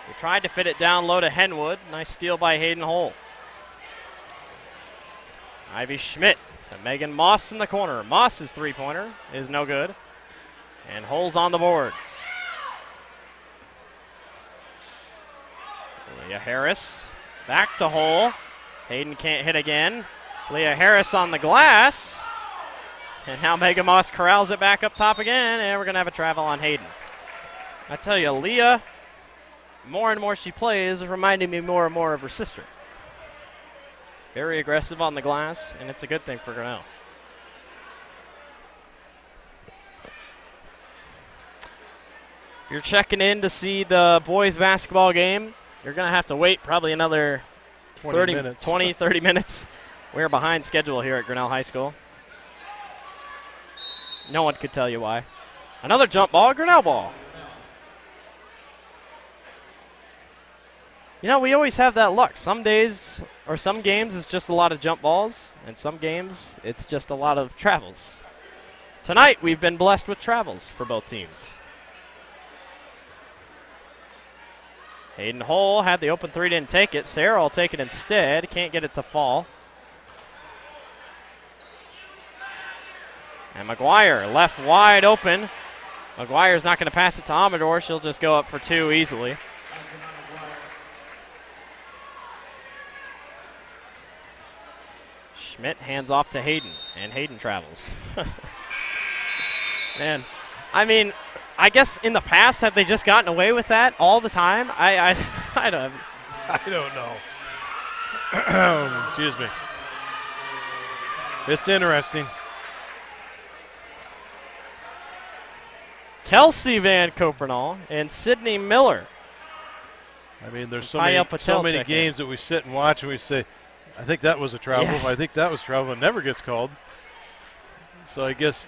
Speaker 1: We tried to fit it down low to Henwood. Nice steal by Hayden Hull. Ivy Schmidt to Megan Moss in the corner. Moss's 3-pointer is no good. And Hull's on the boards. Leah Harris back to Hull. Hayden can't hit again. Leah Harris on the glass. And now Megan Moss corrals it back up top again, and we're going to have a travel on Hayden. I tell you, Leah, more and more she plays, is reminding me more and more of her sister. Very aggressive on the glass, and it's a good thing for Grinnell. If you're checking in to see the boys basketball game, you're going to have to wait probably another 30 minutes. We're behind schedule here at Grinnell High School. No one could tell you why. Another jump ball, Grinnell ball. You know, we always have that luck. Some days or some games it's just a lot of jump balls, and some games it's just a lot of travels. Tonight we've been blessed with travels for both teams. Hayden Hull had the open 3, didn't take it. Sarah will take it instead. Can't get it to fall. And McGuire left wide open. McGuire's not going to pass it to Amador. She'll just go up for 2 easily. Schmidt hands off to Hayden, and Hayden travels. Man, I mean, I guess in the past, have they just gotten away with that all the time? I don't
Speaker 9: know. Excuse me. It's interesting.
Speaker 1: Kelsey Van Copernal and Sydney Miller.
Speaker 9: I mean, there's so many games that we sit and watch and we say, I think that was a travel.
Speaker 1: Yeah.
Speaker 9: I think that was travel. It never gets called. So I guess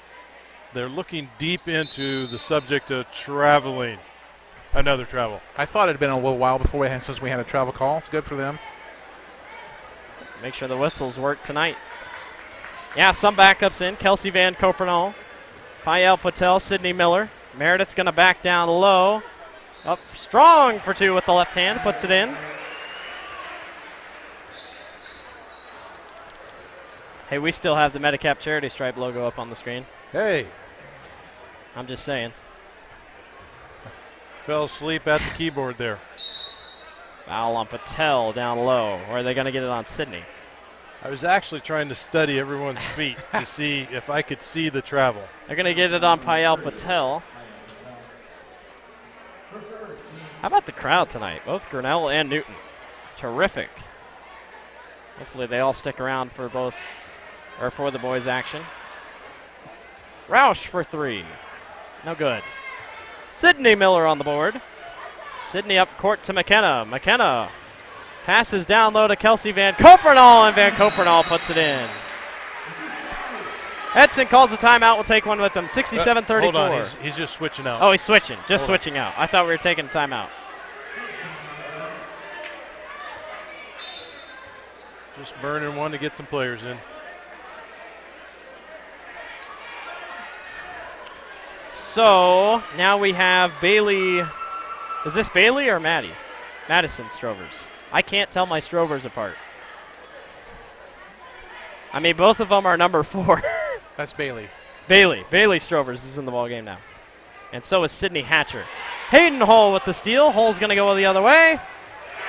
Speaker 9: they're looking deep into the subject of traveling. Another travel.
Speaker 10: I thought it had been a little while since we had a travel call. It's good for them.
Speaker 1: Make sure the whistles work tonight. Yeah, some backups in. Kelsey Van Copernal, Payel Patel, Sydney Miller. Meredith's going to back down low. Up strong for 2 with the left hand. Puts it in. Hey, we still have the Medicap Charity Stripe logo up on the screen.
Speaker 9: Hey.
Speaker 1: I'm just saying.
Speaker 9: Fell asleep at the keyboard there.
Speaker 1: Foul on Patel down low. Or are they going to get it on Sydney?
Speaker 9: I was actually trying to study everyone's feet to see if I could see the travel.
Speaker 1: They're going to get it on Payel Patel. How about the crowd tonight? Both Grinnell and Newton. Terrific. Hopefully they all stick around for for the boys' action. Roush for 3. No good. Sydney Miller on the board. Sydney up court to McKenna. McKenna passes down low to Kelsey Van Copernal, and Van Copernal puts it in. Edson calls the timeout. We'll take one with him. 67-34.
Speaker 9: Hold on. He's just switching out.
Speaker 1: Oh, he's switching. Just switching out. I thought we were taking a timeout.
Speaker 9: Just burning one to get some players in.
Speaker 1: So now we have Bailey. Is this Bailey or Maddie? Madison Strovers. I can't tell my Strovers apart. I mean, both of them are number 4.
Speaker 10: That's Bailey.
Speaker 1: Bailey Strovers is in the ball game now. And so is Sydney Hatcher. Hayden Hull with the steal. Hull's going to go the other way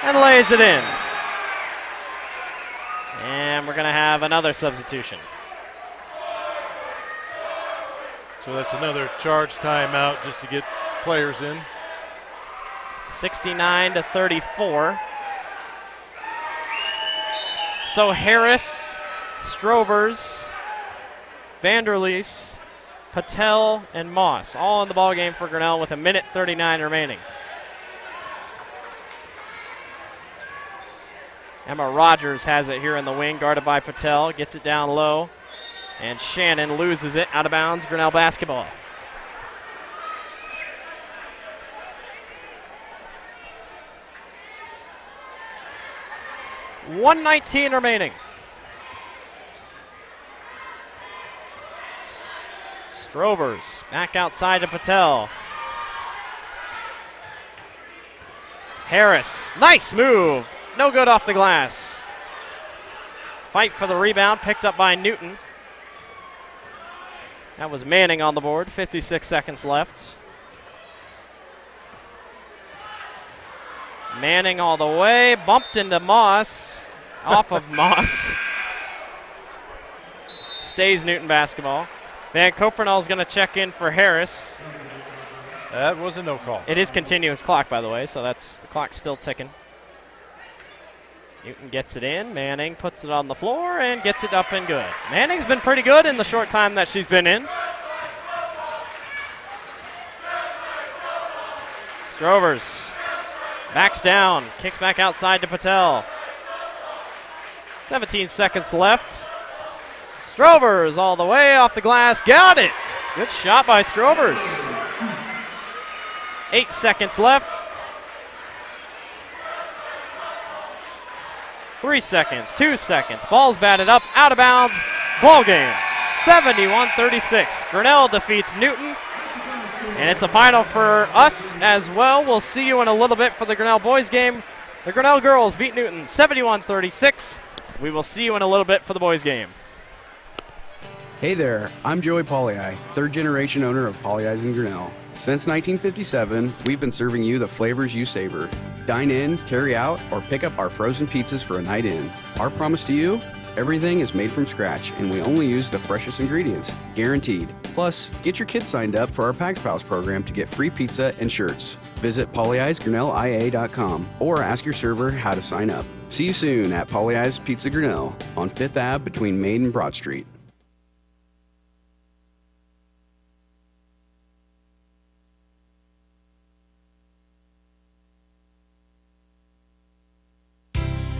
Speaker 1: and lays it in. And we're going to have another substitution.
Speaker 9: So that's another charge timeout just to get players in.
Speaker 1: 69-34. So Harris, Strovers, Vanderlees, Patel, and Moss all in the ball game for Grinnell with 1:39 remaining. Emma Rogers has it here in the wing, guarded by Patel. Gets it down low, and Shannon loses it out of bounds. Grinnell basketball. $1:19 remaining. Strovers back outside to Patel. Harris, nice move. No good off the glass. Fight for the rebound, picked up by Newton. That was Manning on the board, 56 seconds left. Manning all the way, bumped into Moss, off of Moss. Stays Newton basketball. Van Copernal's going to check in for Harris.
Speaker 9: That was a no call.
Speaker 1: It is continuous clock, by the way, so the clock's still ticking. Newton gets it in. Manning puts it on the floor and gets it up and good. Manning's been pretty good in the short time that she's been in. Strovers backs down, kicks back outside to Patel. 17 seconds left. Strovers all the way off the glass. Got it. Good shot by Strovers. 8 seconds left. 3 seconds, 2 seconds. Ball's batted up, out of bounds. Ball game, 71-36. Grinnell defeats Newton. And it's a final for us as well. We'll see you in a little bit for the Grinnell boys game. The Grinnell girls beat Newton 71-36. We will see you in a little bit for the boys game.
Speaker 2: Hey there, I'm Joey Pollei, third generation owner of Polley's in Grinnell. Since 1957, we've been serving you the flavors you savor. Dine in, carry out, or pick up our frozen pizzas for a night in. Our promise to you? Everything is made from scratch, and we only use the freshest ingredients, guaranteed. Plus, get your kids signed up for our Pags Pals program to get free pizza and shirts. Visit polleisgrinnellia.com or ask your server how to sign up. See you soon at Polley's Pizza Grinnell on 5th Ave between Main and Broad Street.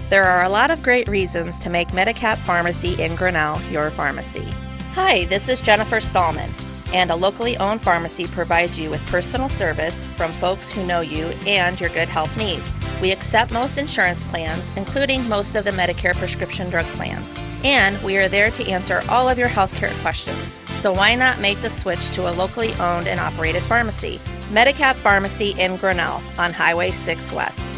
Speaker 8: There are a lot of great reasons to make Medicap Pharmacy in Grinnell your pharmacy. Hi, this is Jennifer Stallman, and a locally owned pharmacy provides you with personal service from folks who know you and your good health needs. We accept most insurance plans, including most of the Medicare prescription drug plans. And we are there to answer all of your healthcare questions. So why not make the switch to a locally owned and operated pharmacy? Medicap Pharmacy in Grinnell on Highway 6 West.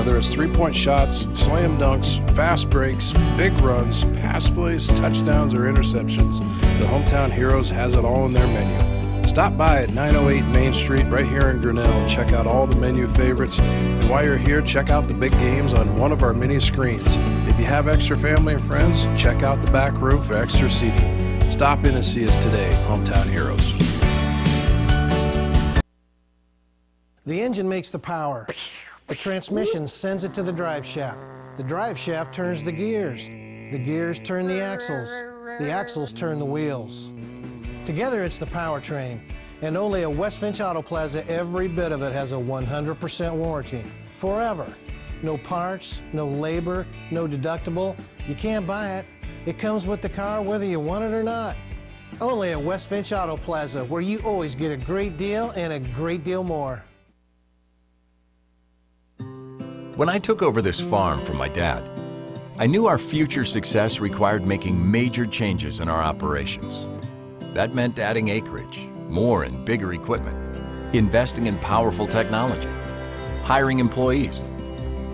Speaker 7: Whether it's three-point shots, slam dunks, fast breaks, big runs, pass plays, touchdowns, or interceptions, the Hometown Heroes has it all in their menu. Stop by at 908 Main Street right here in Grinnell and check out all the menu favorites. And while you're here, check out the big games on one of our mini screens. If you have extra family and friends, check out the back room for extra seating. Stop in and see us today, Hometown Heroes.
Speaker 3: The engine makes the power. The transmission sends it to the drive shaft. The drive shaft turns the gears. The gears turn the axles. The axles turn the wheels. Together it's the powertrain. And only at West Finch Auto Plaza, every bit of it has a 100% warranty. Forever. No parts, no labor, no deductible. You can't buy it. It comes with the car whether you want it or not. Only at West Finch Auto Plaza, where you always get a great deal and a great deal more.
Speaker 4: When I took over this farm from my dad, I knew our future success required making major changes in our operations. That meant adding acreage, more and bigger equipment, investing in powerful technology, hiring employees.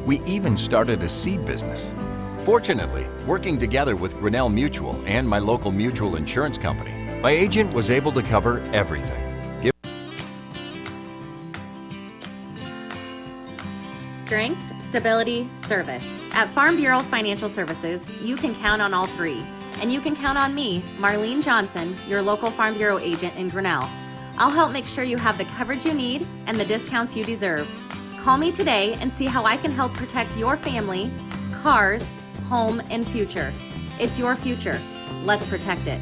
Speaker 4: We even started a seed business. Fortunately, working together with Grinnell Mutual and my local mutual insurance company, my agent was able to cover everything.
Speaker 6: Strength, stability, service. At Farm Bureau Financial Services, you can count on all three. And you can count on me, Marlene Johnson, your local Farm Bureau agent in Grinnell. I'll help make sure you have the coverage you need and the discounts you deserve. Call me today and see how I can help protect your family, cars, home, and future. It's your future. Let's protect it.